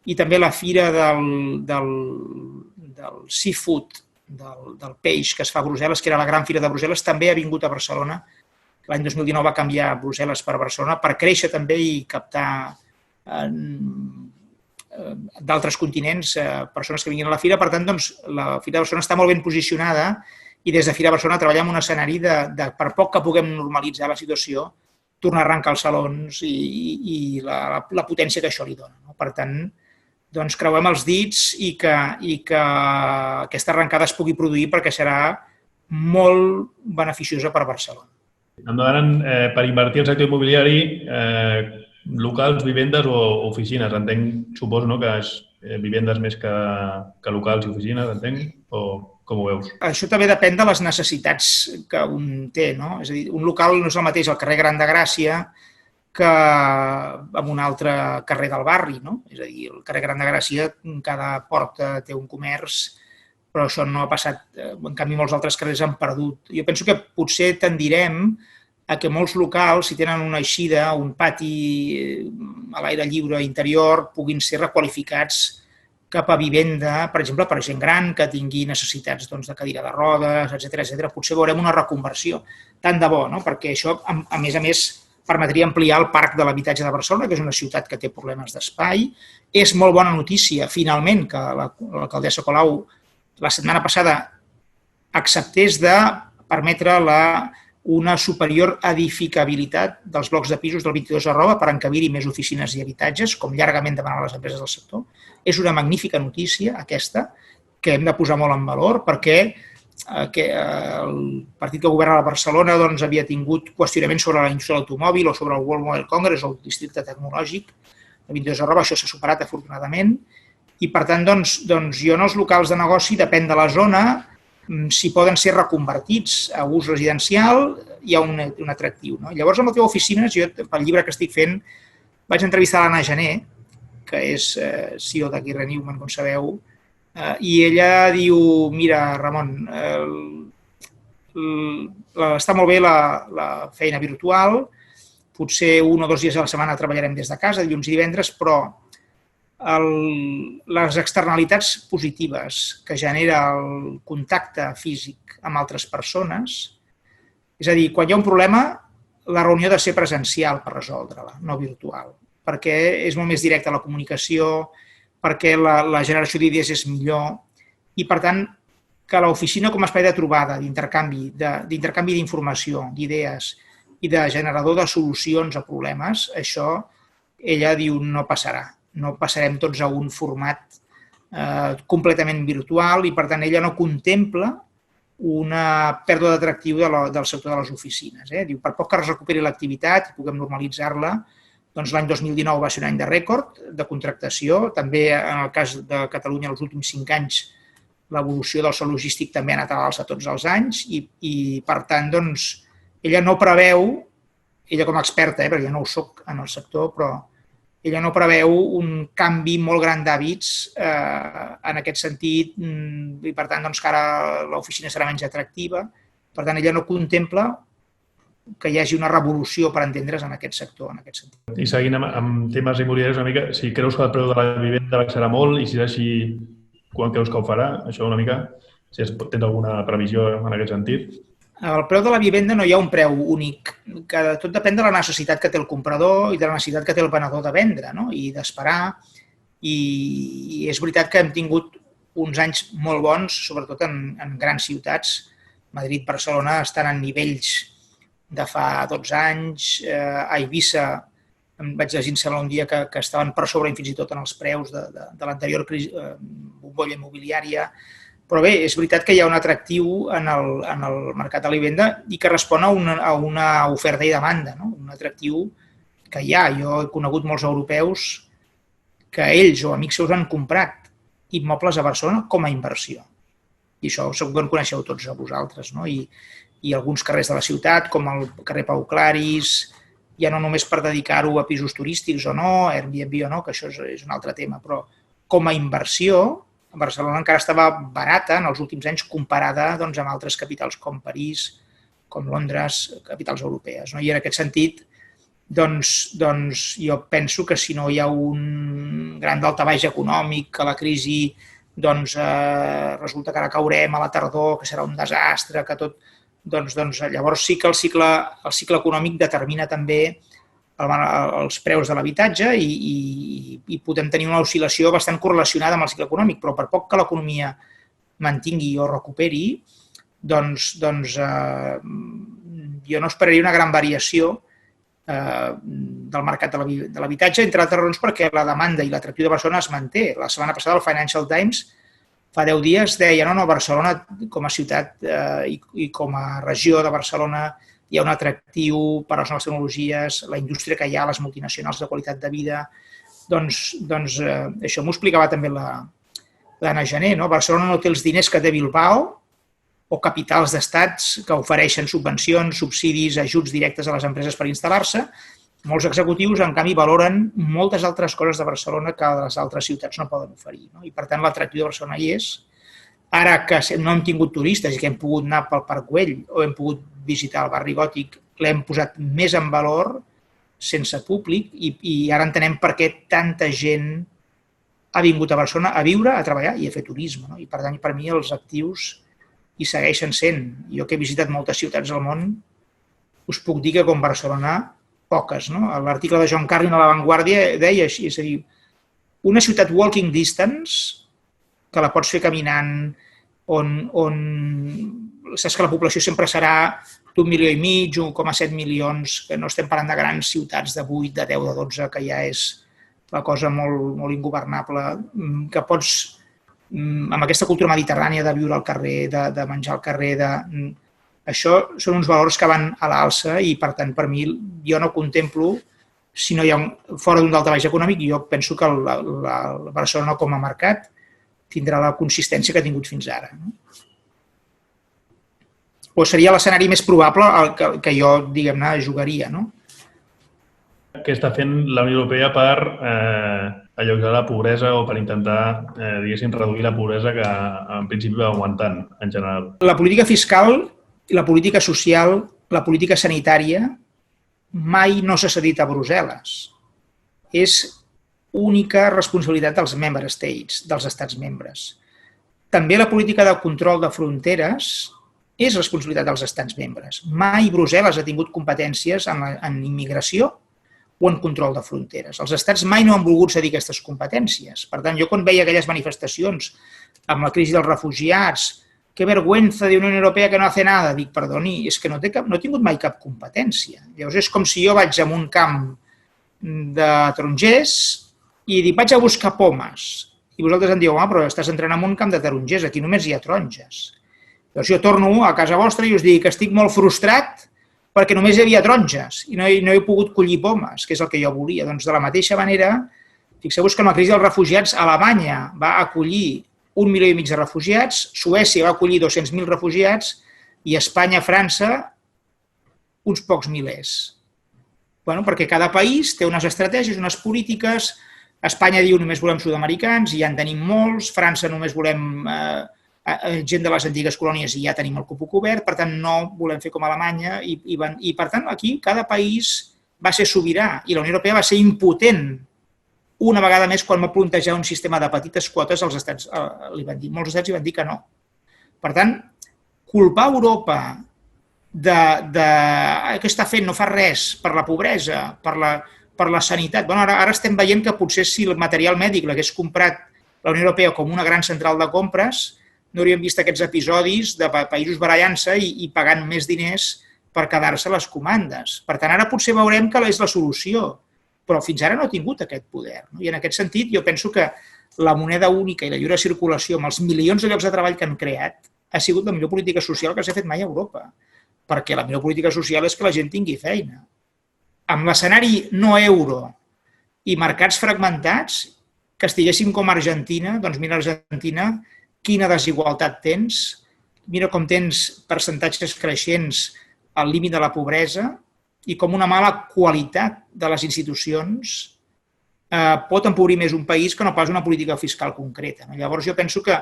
i també la Fira del seafood, del peix que es fa a Brussel·les, que era la gran Fira de Brussel·les, també ha vingut a Barcelona. L'any 2019 va canviar Brussel·les per Barcelona per créixer també i captar d'altres continents, persones que vinguin a la Fira. Per tant, doncs, la Fira de Barcelona està molt ben posicionada i des de Fira de Barcelona treballem en un escenari de per poc que puguem normalitzar la situació, tornar a arrencar els salons i la potència que això li dona. No? Per tant, doncs, creuem els dits i que aquesta arrencada es pugui produir perquè serà molt beneficiosa per Barcelona. Em demanen per invertir al sector immobiliari locals, vivendes o oficines. Entenc, suposo, no, que és vivendes més que locals i oficines, entenc? O com ho veus? Això també depèn de les necessitats que un té, no? És a dir, un local no és el mateix al carrer Gran de Gràcia que en un altre carrer del barri, no? És a dir, el carrer Gran de Gràcia, cada porta té un comerç, però això no ha passat. En canvi, molts altres carrers han perdut. Jo penso que potser tendirem a que molts locals, si tenen una eixida, un pati a l'aire lliure interior, puguin ser requalificats cap a vivenda, per exemple, per gent gran que tingui necessitats de cadira de rodes, etc. Potser veurem una reconversió. Tant de bo, no? Perquè això, a més, permetria ampliar el parc de l'habitatge de Barcelona, que és una ciutat que té problemes d'espai. És molt bona notícia, finalment, que l'alcaldessa Colau la setmana passada acceptés de permetre una superior edificabilitat dels blocs de pisos del 22@ per encabir-hi més oficines i habitatges, com llargament demanen les empreses del sector. És una magnífica notícia, aquesta, que hem de posar molt en valor, perquè el partit que governa a Barcelona havia tingut qüestionaments sobre la indústria de l'automòbil o sobre el World Mobile Congress o el districte tecnològic del 22@, això s'ha superat afortunadament, i per tant, jo en els locals de negoci, depèn de la zona, si poden ser reconvertits a ús residencial, hi ha un atractiu. No? Llavors, amb la teva oficina, jo, pel llibre que estic fent, vaig entrevistar l'Anna Gené, que és CEO de Guerra Newman, com sabeu, i ella diu, mira, Ramon, està molt bé la feina virtual, potser 1 o 2 dies a la setmana treballarem des de casa, dilluns i divendres, però les externalitats positives que genera el contacte físic amb altres persones, és a dir, quan hi ha un problema, la reunió ha de ser presencial per resoldre-la, no virtual, perquè és molt més directa la comunicació, perquè la generació d'idees és millor i, per tant, que l'oficina com a espai de trobada, d'intercanvi d'informació, d'idees i de generador de solucions a problemes, això ella diu no passarà. No passarem tots a un format completament virtual i, per tant, ella no contempla una pèrdua d'atractiu del sector de les oficines. Diu, per poc que es recuperi l'activitat i puguem normalitzar-la, doncs l'any 2019 va ser un any de rècord de contractació. També, en el cas de Catalunya, els últims 5 anys, l'evolució del sector logístic també ha anat a l'alça tots els anys i, per tant, doncs, ella no preveu, ella com a experta, perquè jo no ho soc en el sector, però ella no preveu un canvi molt gran d'hàbits en aquest sentit i, per tant, doncs, que ara l'oficina serà menys atractiva. Per tant, ella no contempla que hi hagi una revolució, per entendre's, en aquest sector, en aquest sentit. I seguint amb temes immobiliaris una mica, si creus que el preu de la vivenda baixarà molt i si és així, quan creus que ho farà? Això una mica, si tens alguna previsió en aquest sentit. El preu de la vivenda no hi ha un preu únic, que tot depèn de la necessitat que té el comprador i de la necessitat que té el venedor de vendre, no? I d'esperar. I és veritat que hem tingut uns anys molt bons, sobretot en grans ciutats. Madrid, Barcelona estan en nivells de fa 12 anys. A Eivissa em vaig llegir un dia que estaven per sobre fins i tot en els preus de l'anterior bombolla immobiliària. Però bé, és veritat que hi ha un atractiu en el mercat de la vivenda i que respon a una oferta i demanda, no? Un atractiu que hi ha. Jo he conegut molts europeus que ells o amics seus han comprat immobles a Barcelona com a inversió. I això segur que en coneixeu tots a vosaltres, no? I alguns carrers de la ciutat, com el carrer Pau Claris, ja no només per dedicar-ho a pisos turístics o no, Airbnb o no, que això és un altre tema, però com a inversió, Barcelona encara estava barata en els últims anys comparada amb altres capitals com París, com Londres, capitals europees. I en aquest sentit, jo penso que si no hi ha un gran daltabaix econòmic, que la crisi resulta que ara caurem a la tardor, que serà un desastre, que tot, llavors sí que el cicle econòmic determina també els preus de l'habitatge i podem tenir una oscil·lació bastant correlacionada amb el cicle econòmic, però per poc que l'economia mantingui o recuperi, jo no esperaria una gran variació del mercat de l'habitatge, entre altres raons perquè la demanda i l'atractiu de Barcelona es manté. La setmana passada el Financial Times fa 10 dies deia no, Barcelona com a ciutat i com a regió de Barcelona hi ha un atractiu per a les noves tecnologies, la indústria que hi ha, les multinacionals de qualitat de vida. Això m'ho explicava també l'Anna Gené. Barcelona no té els diners que té Bilbao o capitals d'estats que ofereixen subvencions, subsidis, ajuts directes a les empreses per instal·lar-se. Molts executius, en canvi, valoren moltes altres coses de Barcelona que les altres ciutats no poden oferir. I, per tant, l'atractiu de Barcelona hi és. Ara que no hem tingut turistes i que hem pogut anar pel Parc Güell o hem pogut visitar el barri gòtic, l'hem posat més en valor sense públic i ara entenem per què tanta gent ha vingut a Barcelona a viure, a treballar i a fer turisme. I per tant, per mi, els actius hi segueixen sent. Jo que he visitat moltes ciutats del món, us puc dir que com Barcelona, poques. L'article de John Carlin a La Vanguardia deia així, és a dir, una ciutat walking distance que la pots fer caminant, on saps que la població sempre serà d'1,5 milió, 1,7 milions, que no estem parlant de grans ciutats de 8, de 10, de 12, que ja és la cosa molt, molt ingovernable, que pots, amb aquesta cultura mediterrània de viure al carrer, de menjar al carrer, això són uns valors que van a l'alça i, per tant, per mi, jo no contemplo, si no hi ha fora d'un daltabaix econòmic, jo penso que la Barcelona com a mercat tindrà la consistència que ha tingut fins ara. O seria l'escenari més probable que jo, diguem-ne, jugaria. Què està fent la Unió Europea per alleujar la pobresa o per intentar, diguéssim, reduir la pobresa que en principi va aguantant, en general? La política fiscal, la política social, la política sanitària mai no s'ha cedit a Brussel·les. És única responsabilitat dels member states, dels estats membres. També la política de control de fronteres és responsabilitat dels estats membres. Mai Brussel·les ha tingut competències en immigració o en control de fronteres. Els estats mai no han volgut cedir aquestes competències. Per tant, jo quan veia aquelles manifestacions amb la crisi dels refugiats, que vergüenza de Unió Europea que no hace nada, dic, perdoni, és que no he tingut mai cap competència. Llavors és com si jo vaig a un camp de tarongers i dic, vaig a buscar pomes. I vosaltres em dieu, però estàs entrant en un camp de tarongers, aquí només hi ha taronges. Llavors jo torno a casa vostra i us dic que estic molt frustrat perquè només hi havia taronges i no he pogut collir pomes, que és el que jo volia. Doncs de la mateixa manera, fixeu-vos que en la crisi dels refugiats, Alemanya va acollir 1,5 milió de refugiats, Suècia va acollir 200.000 refugiats i Espanya, França, uns pocs milers. Perquè cada país té unes estratègies, unes polítiques. Espanya diu només volem sud-americans i ja en tenim molts. França només volem gent de les antigues colònies i ja tenim el cupo cobert. Per tant, no volem fer com Alemanya. I per tant, aquí cada país va ser sobirà i la Unió Europea va ser impotent. Una vegada més, quan va plantejar un sistema de petites quotes, molts estats li van dir que no. Per tant, culpar Europa que està fent, no fa res per la pobresa, per la sanitat. Ara estem veient que potser si el material mèdic l'hagués comprat la Unió Europea com una gran central de compres, no hauríem vist aquests episodis de països barallant-se i pagant més diners per quedar-se les comandes. Per tant, ara potser veurem que és la solució, però fins ara no ha tingut aquest poder. I en aquest sentit jo penso que la moneda única i la lliure circulació amb els milions de llocs de treball que han creat ha sigut la millor política social que s'ha fet mai a Europa, perquè la millor política social és que la gent tingui feina. Amb l'escenari no euro i mercats fragmentats, que estiguéssim com Argentina, doncs mira Argentina, quina desigualtat tens, mira com tens percentatges creixents al límit de la pobresa i com una mala qualitat de les institucions pot empobrir més un país que no pas una política fiscal concreta. Llavors jo penso que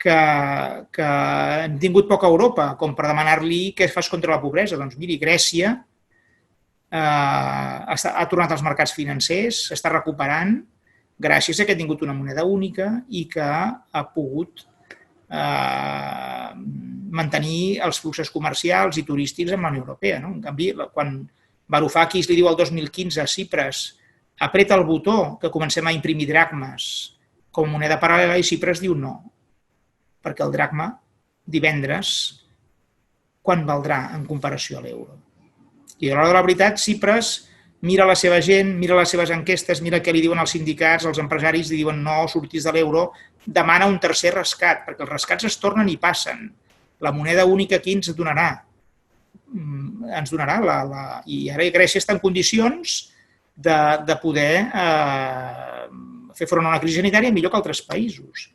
hem tingut poca Europa com per demanar-li què fas contra la pobresa. Doncs miri, Grècia ha tornat als mercats financers, s'està recuperant gràcies a que ha tingut una moneda única i que ha pogut mantenir els fluxos comercials i turístics amb la Unió Europea. En canvi, quan Varoufakis li diu el 2015 a Cipres apreta el botó que comencem a imprimir dracmes com a moneda paral·lela i Cipres diu no, perquè el dracma divendres quan valdrà en comparació a l'euro. I a l'hora de la veritat, Cipres mira la seva gent, mira les seves enquestes, mira què li diuen els sindicats, els empresaris li diuen no, sortís de l'euro, demana un tercer rescat, perquè els rescats es tornen i passen. La moneda única aquí ens donarà. I ara Grècia està en condicions de poder fer front a una crisi sanitària millor que altres països.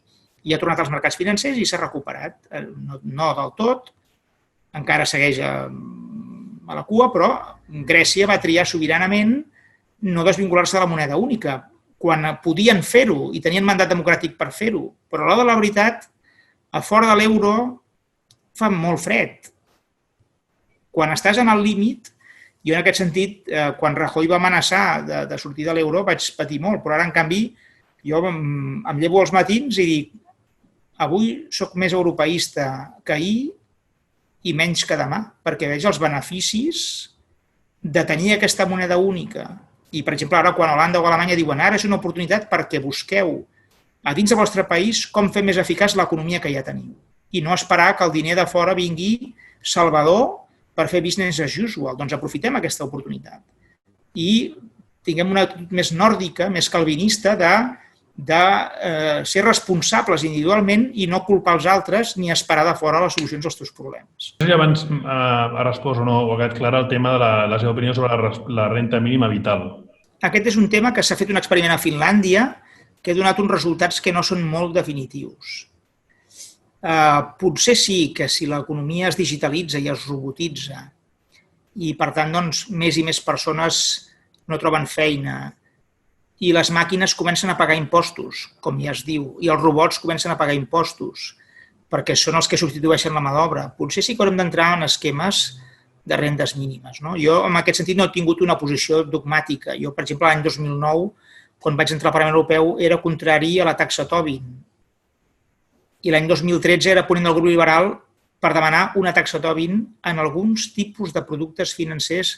I ha tornat als mercats financers i s'ha recuperat. No del tot, encara segueix a la cua, però Grècia va triar sobiranament no desvincular-se de la moneda única, quan podien fer-ho i tenien mandat democràtic per fer-ho. Però a l'hora de la veritat, a fora de l'euro fa molt fred. Quan estàs en el límit, jo en aquest sentit, quan Rajoy va amenaçar de sortir de l'euro, vaig patir molt, però ara, en canvi, jo em llevo als matins i dic avui soc més europeista que ahir i menys que demà, perquè veig els beneficis de tenir aquesta moneda única. I, per exemple, ara quan Holanda o Alemanya diuen ara és una oportunitat perquè busqueu a dins del vostre país com fer més eficaç l'economia que ja teniu. I no esperar que el diner de fora vingui salvador per fer business as usual. Doncs aprofitem aquesta oportunitat. I tinguem una actitud més nòrdica, més calvinista de ser responsables individualment i no culpar els altres ni esperar de fora les solucions als teus problemes. Abans ha respost o no, o ha quedat clar el tema de la seva opinió sobre la renta mínima vital. Aquest és un tema que s'ha fet un experiment a Finlàndia que ha donat uns resultats que no són molt definitius. Potser sí que si l'economia es digitalitza i es robotitza i, per tant, doncs, més i més persones no troben feina i les màquines comencen a pagar impostos, com ja es diu, i els robots comencen a pagar impostos, perquè són els que substitueixen la mà d'obra. Potser sí que haurem d'entrar en esquemes de rendes mínimes. No? Jo, en aquest sentit, no he tingut una posició dogmàtica. Jo, per exemple, l'any 2009, quan vaig entrar al Parlament Europeu, era contrari a la taxa Tobin. I l'any 2013 era ponent del grup liberal per demanar una taxa Tobin en alguns tipus de productes financers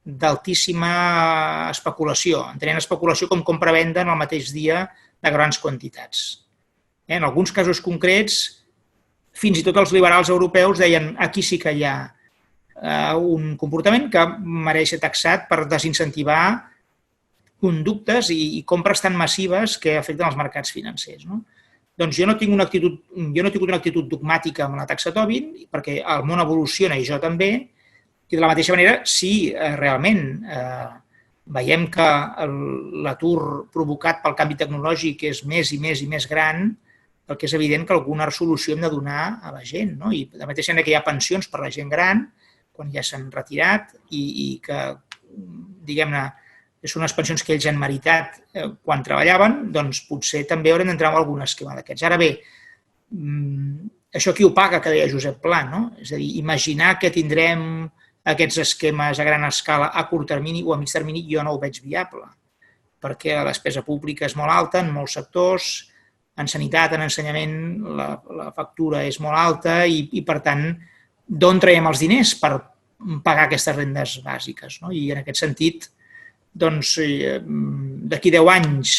d'altíssima especulació, entenent especulació com compra-venda en el mateix dia de grans quantitats. En alguns casos concrets, fins i tot els liberals europeus deien aquí sí que hi ha un comportament que mereix ser taxat per desincentivar conductes i compres tan massives que afecten els mercats financers. No? Doncs jo no he tingut una actitud dogmàtica amb la taxa Tobin, perquè el món evoluciona i jo també, i de la mateixa manera, si realment veiem que l'atur provocat pel canvi tecnològic és més i més i més gran, perquè és evident que alguna solució hem de donar a la gent. No? I de la mateixa manera que hi ha pensions per a la gent gran, quan ja s'han retirat, i que, diguem-ne, són unes pensions que ells han meritat quan treballaven, doncs potser també haurem d'entrar en algun esquema d'aquests. Ara bé, això qui ho paga, que deia Josep Pla, no? És a dir, imaginar que tindrem aquests esquemes a gran escala a curt termini o a mig termini, jo no ho veig viable, perquè la despesa pública és molt alta en molts sectors, en sanitat, en ensenyament, la factura és molt alta i per tant, d'on traiem els diners per pagar aquestes rendes bàsiques? No? I en aquest sentit, doncs, d'aquí 10 anys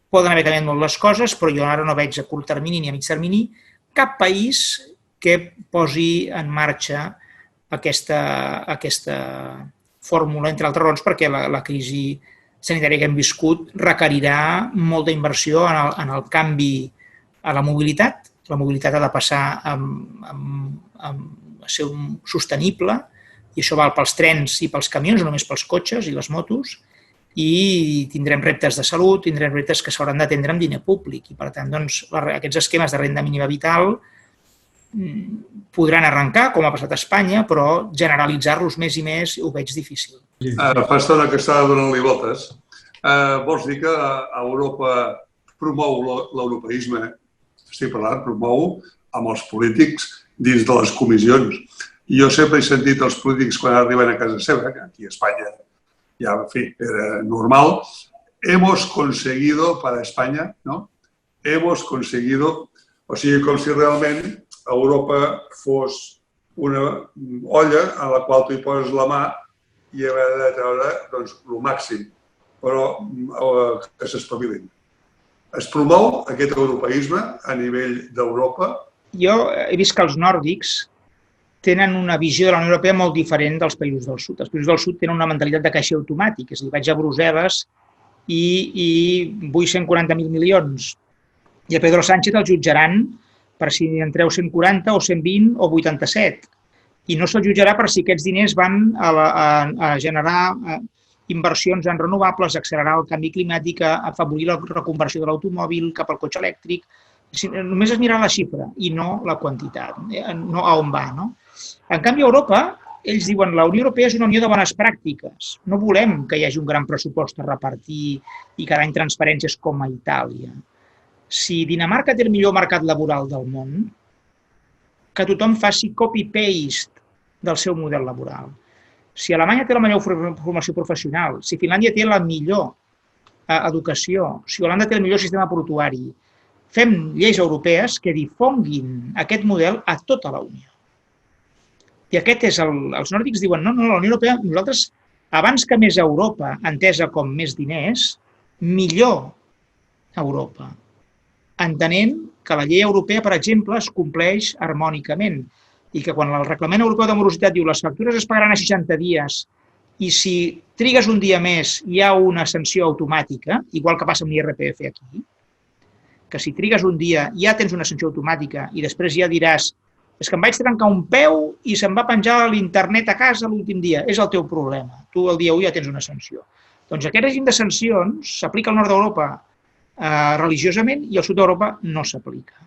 poden haver canviat molt les coses, però jo ara no veig a curt termini ni a mig termini cap país que posi en marxa aquesta fórmula, entre altres raons, perquè la crisi sanitària que hem viscut requerirà molta inversió en el canvi a la mobilitat. La mobilitat ha de passar a ser sostenible, i això val pels trens i pels camions, no només pels cotxes i les motos, i tindrem reptes de salut, tindrem reptes que s'hauran d'atendre amb diner públic. I, per tant, doncs, aquests esquemes de renda mínima vital podran arrencar, com ha passat a Espanya, però generalitzar-los més i més ho veig difícil. Fa estona que estava donant-li voltes. Vols dir que Europa promou l'europeisme? Estic parlant, promou amb els polítics dins de les comissions. Jo sempre he sentit els polítics quan arriben a casa seva, que aquí a Espanya ja, en fi, era normal. Hemos conseguido para España, ¿no? Hemos conseguido, o sigui, com si realment Europa fos una olla a la qual tu hi poses la mà i haver de treure doncs, el màxim, però que s'espavilin. Es promou aquest europeisme a nivell d'Europa? Jo he vist que els nòrdics tenen una visió de la Unió Europea molt diferent dels països del sud. Els països del sud tenen una mentalitat de caixer automàtic, és a dir, vaig a Brussel·les i vull 140.000 milions. I a Pedro Sánchez el jutjaran per si en treu 140 o 120 o 87. I no se'l jutjarà per si aquests diners van a generar inversions en renovables, accelerar el canvi climàtic, afavorir la reconversió de l'automòbil cap al cotxe elèctric. Només es mirarà la xifra i no la quantitat, no a on va. No? En canvi, a Europa, ells diuen que la Unió Europea és una unió de bones pràctiques. No volem que hi hagi un gran pressupost a repartir i cada any transferències com a Itàlia. Si Dinamarca té el millor mercat laboral del món, que tothom faci copy-paste del seu model laboral. Si Alemanya té la millor formació professional, si Finlàndia té la millor educació, si Holanda té el millor sistema portuari, fem lleis europees que difonguin aquest model a tota la Unió. I aquest és els nòrdics diuen, no, la Unió Europea, nosaltres, abans que més Europa, entesa com més diners, millor Europa. Entenent que la llei europea, per exemple, es compleix harmònicament i que quan el Reglament Europeu de Morositat diu les factures es pagaran a 60 dies i si trigues un dia més hi ha una sanció automàtica, igual que passa amb l'IRPF aquí, que si trigues un dia ja tens una sanció automàtica i després ja diràs és que em vaig trencar un peu i se'm va penjar l'internet a casa l'últim dia. És el teu problema. Tu el dia 1 ja tens una sanció. Doncs aquest règim de sancions s'aplica al nord d'Europa religiosament i al sud d'Europa no s'aplica.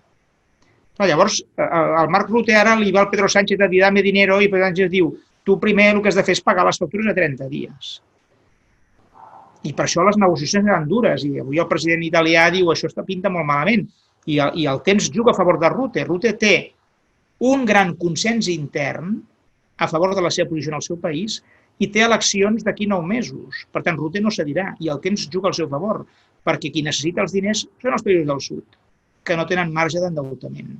Llavors, al Marc Rutte ara li va al Pedro Sánchez a dir dame dinero i Pedro Sánchez diu tu primer el que has de fer és pagar les factures a 30 dies. I per això les negociacions eren dures i avui el president italià diu això pinta molt malament i el temps juga a favor de Rutte. Rutte té un gran consens intern a favor de la seva posició en el seu país i té eleccions d'aquí 9 mesos. Per tant, Rutte no cedirà i el temps juga al seu favor, perquè qui necessita els diners són els països del sud, que no tenen marge d'endeutament.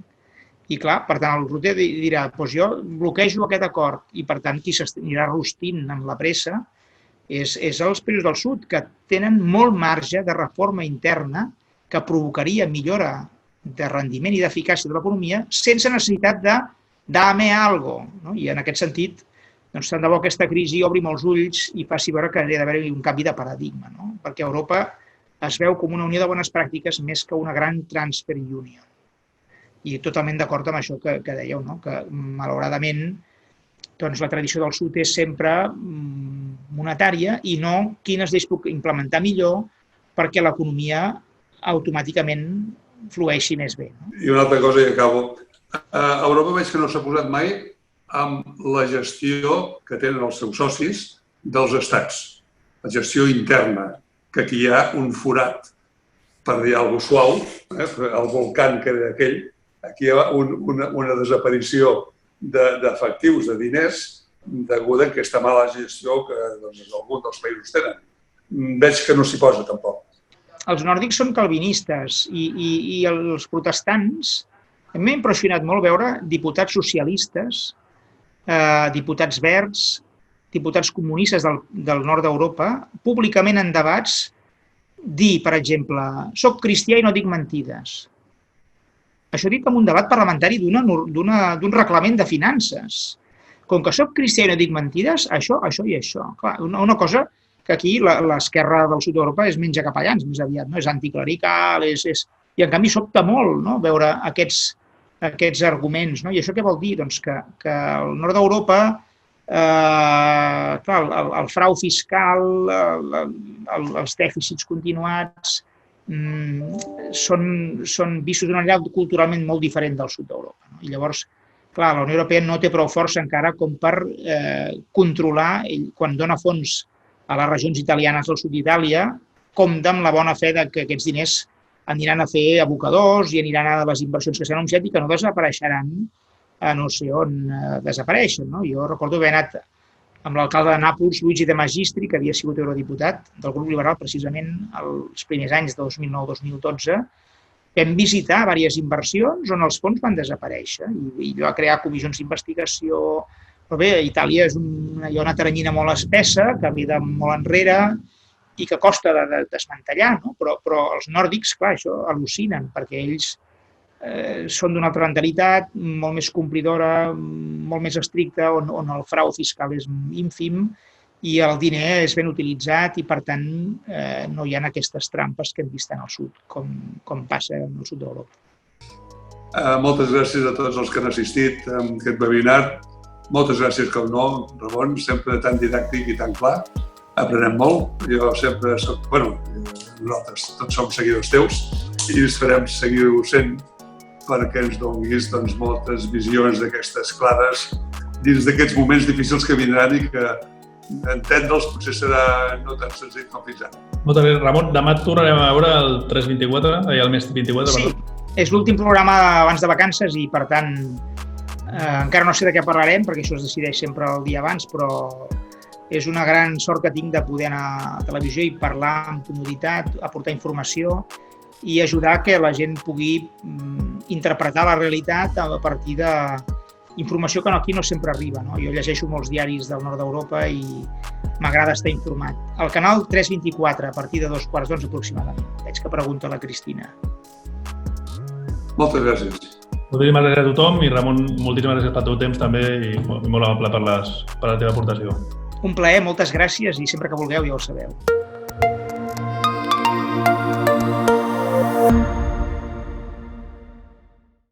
I clar, per tant, el Rutte dirà doncs jo bloquejo aquest acord i per tant qui s'anirà rostint amb la pressa és els països del sud, que tenen molt marge de reforma interna que provocaria millora de rendiment i d'eficàcia de l'economia sense necessitat de dame algo. I en aquest sentit, doncs, tant de bo aquesta crisi obri molts ulls i faci veure que ha d'haver-hi un canvi de paradigma, perquè Europa es veu com una unió de bones pràctiques més que una gran transfer union. I totalment d'acord amb això que dèieu, que malauradament doncs, la tradició del sud és sempre monetària i no quines lleis puc implementar millor perquè l'economia automàticament flueixi més bé. I una altra cosa i acabo. A Europa veig que no s'ha posat mai amb la gestió que tenen els seus socis dels estats. La gestió interna, que aquí hi ha un forat, per dir alguna cosa suau, el volcán que era aquell, aquí hi ha una desaparició d'efectius, de diners, deguda a aquesta mala gestió que alguns dels països tenen. Veig que no s'hi posa tampoc. Els nòrdics són calvinistes i els protestants, m'ha impressionat molt veure diputats socialistes, diputats verds, diputats comunistes del nord d'Europa, públicament en debats, dir, per exemple, soc cristià i no dic mentides. Això dit en un debat parlamentari d'un reglament de finances. Com que soc cristià i no dic mentides, això i això. Clar, una cosa que aquí l'esquerra del sud d'Europa és menja capellans, més aviat, és anticlerical, i en canvi sobta molt veure aquests arguments. I això què vol dir? Doncs que al nord d'Europa el frau fiscal, els dèficits continuats són vistos d'una manera culturalment molt diferent del sud d'Europa. I llavors, clar, la Unió Europea no té prou força encara com per controlar, quan dona fons a les regions italianes del sud d'Itàlia, compta amb la bona fe que aquests diners aniran a fer abocadors i aniran a les inversions que s'han anunciat i que no desapareixeran a no sé on desapareixen. Jo recordo haver anat amb l'alcalde de Nàpols, Luigi De Magistri, que havia sigut eurodiputat del grup liberal precisament els primers anys, 2009-2012, vam visitar diverses inversions on els fons van desaparèixer i va crear comissions d'investigació. Però bé, a Itàlia hi ha una teranyina molt espessa, que ve de molt enrere i que costa de desmantellar, però els nòrdics, clar, això al·lucinen, perquè ells són d'una altra mentalitat, molt més complidora, molt més estricta, on el frau fiscal és ínfim i el diner és ben utilitzat i, per tant, no hi ha aquestes trampes que hem vist en el sud, com passa en el sud d'Europa. Moltes gràcies a tots els que han assistit a aquest webinar. Moltes gràcies, com no, Ramon, sempre tan didàctic i tan clar. Aprenem molt. Jo sempre soc... nosaltres tots som seguidors teus i esperem seguir-ho sent perquè ens donis moltes visions d'aquestes clares dins d'aquests moments difícils que vindran i que entendre'ls potser serà no tan senzill com fins ara. Moltes gràcies, Ramon. Demà et tornarem a veure el 324, el mes 24. Sí, és l'últim programa abans de vacances i, per tant, encara no sé de què parlarem perquè això es decideix sempre el dia abans, però és una gran sort que tinc de poder anar a televisió i parlar amb comoditat, aportar informació i ajudar que la gent pugui interpretar la realitat a partir d'informació que aquí no sempre arriba. Jo llegeixo molts diaris del nord d'Europa i m'agrada estar informat. Al canal 324, a partir de 2:15 aproximadament. Veig que pregunta la Cristina. Moltes gràcies. Moltíssimes gràcies a tothom i Ramon, moltíssimes gràcies pel teu temps també i molt amable per la teva aportació. Un plaer, moltes gràcies i sempre que vulgueu ja ho sabeu.